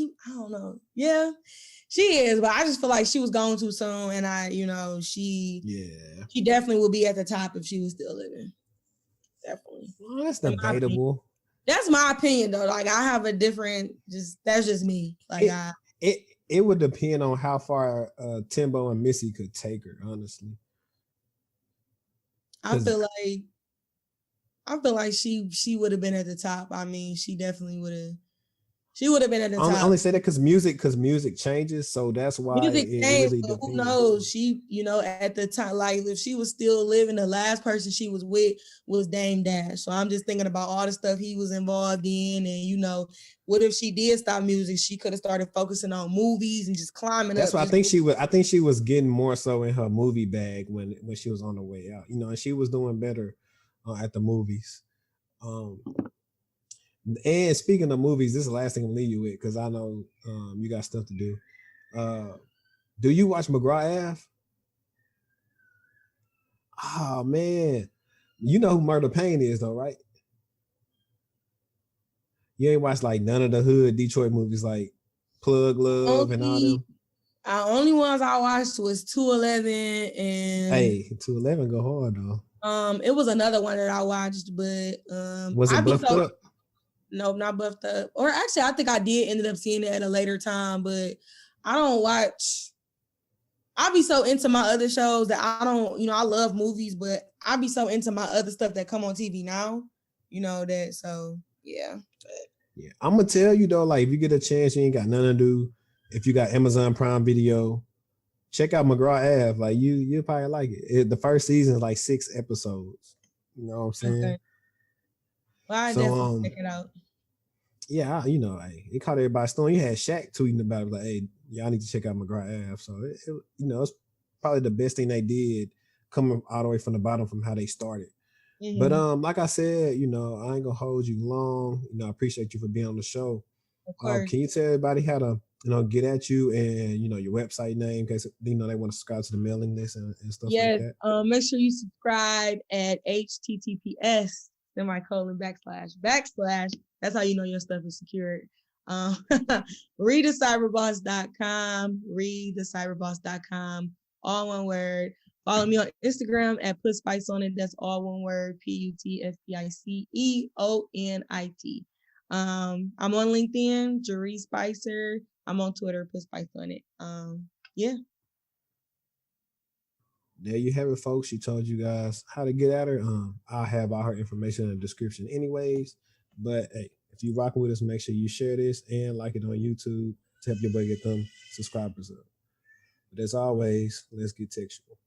S2: I don't know. Yeah, she is, but I just feel like she was gone too soon, and she definitely would be at the top if she was still living. Definitely.
S1: Well, that's debatable.
S2: That's my opinion though. Like I have a different, that's just me. Like
S1: it would depend on how far Timbo and Missy could take her, honestly.
S2: I feel like she would have been at the top. I mean, she definitely would have. She would have been at the top.
S1: I only say that because music changes, so that's why
S2: music
S1: it
S2: changed,
S1: really
S2: but
S1: depends.
S2: who knows? She, at the time, like if she was still living, the last person she was with was Dame Dash. So I'm just thinking about all the stuff he was involved in, and what if she did stop music? She could have started focusing on movies and just climbing.
S1: That's
S2: up.
S1: Why I think she was. I think she was getting more so in her movie bag when she was on the way out. And she was doing better at the movies. And speaking of movies, this is the last thing I'm leave you with because I know you got stuff to do. Do you watch McGraw Ave? Oh man, you know who Murder Payne is though, right? You ain't watched like none of the hood Detroit movies like Plug Love and all them.
S2: Only ones I watched was 211 and
S1: hey, 211 go hard though.
S2: It was another one that I watched, but
S1: was it Buffed Up?
S2: Nope, not Buffed Up. Or actually, I think I did ended up seeing it at a later time, but I don't watch. I be so into my other shows that I don't, I love movies, but I be so into my other stuff that come on TV now, that. So yeah.
S1: Yeah, I'm gonna tell you though, like if you get a chance, you ain't got nothing to do. If you got Amazon Prime Video, check out McGraw Ave. Like you'll probably like it. The first season is like 6 episodes. You know what I'm saying?
S2: Okay. Well, I definitely check it out.
S1: Yeah, it caught everybody storm. You had Shaq tweeting about it, like, "Hey, y'all need to check out McGraw Ave." So it's probably the best thing they did, coming all the way from the bottom from how they started. Mm-hmm. But like I said, I ain't gonna hold you long. I appreciate you for being on the show.
S2: Of course.
S1: Can you tell everybody how to get at you and your website name in case they want to subscribe to the mailing list and stuff like that?
S2: Make sure you subscribe at https:// That's how you know your stuff is secured. ReeTheeCyberboss.com, ReeTheeCyberboss.com, all one word. Follow me on Instagram at Put Spice on it. That's all one word. PUTSPICEONIT. I'm on LinkedIn, Jeree Spicer. I'm on Twitter, Put Spice on it. Yeah.
S1: There you have it, folks. She told you guys how to get at her. I'll have all her information in the description anyways. But hey, if you're rocking with us, make sure you share this and like it on YouTube to help your boy get them subscribers up. But as always, let's get textual.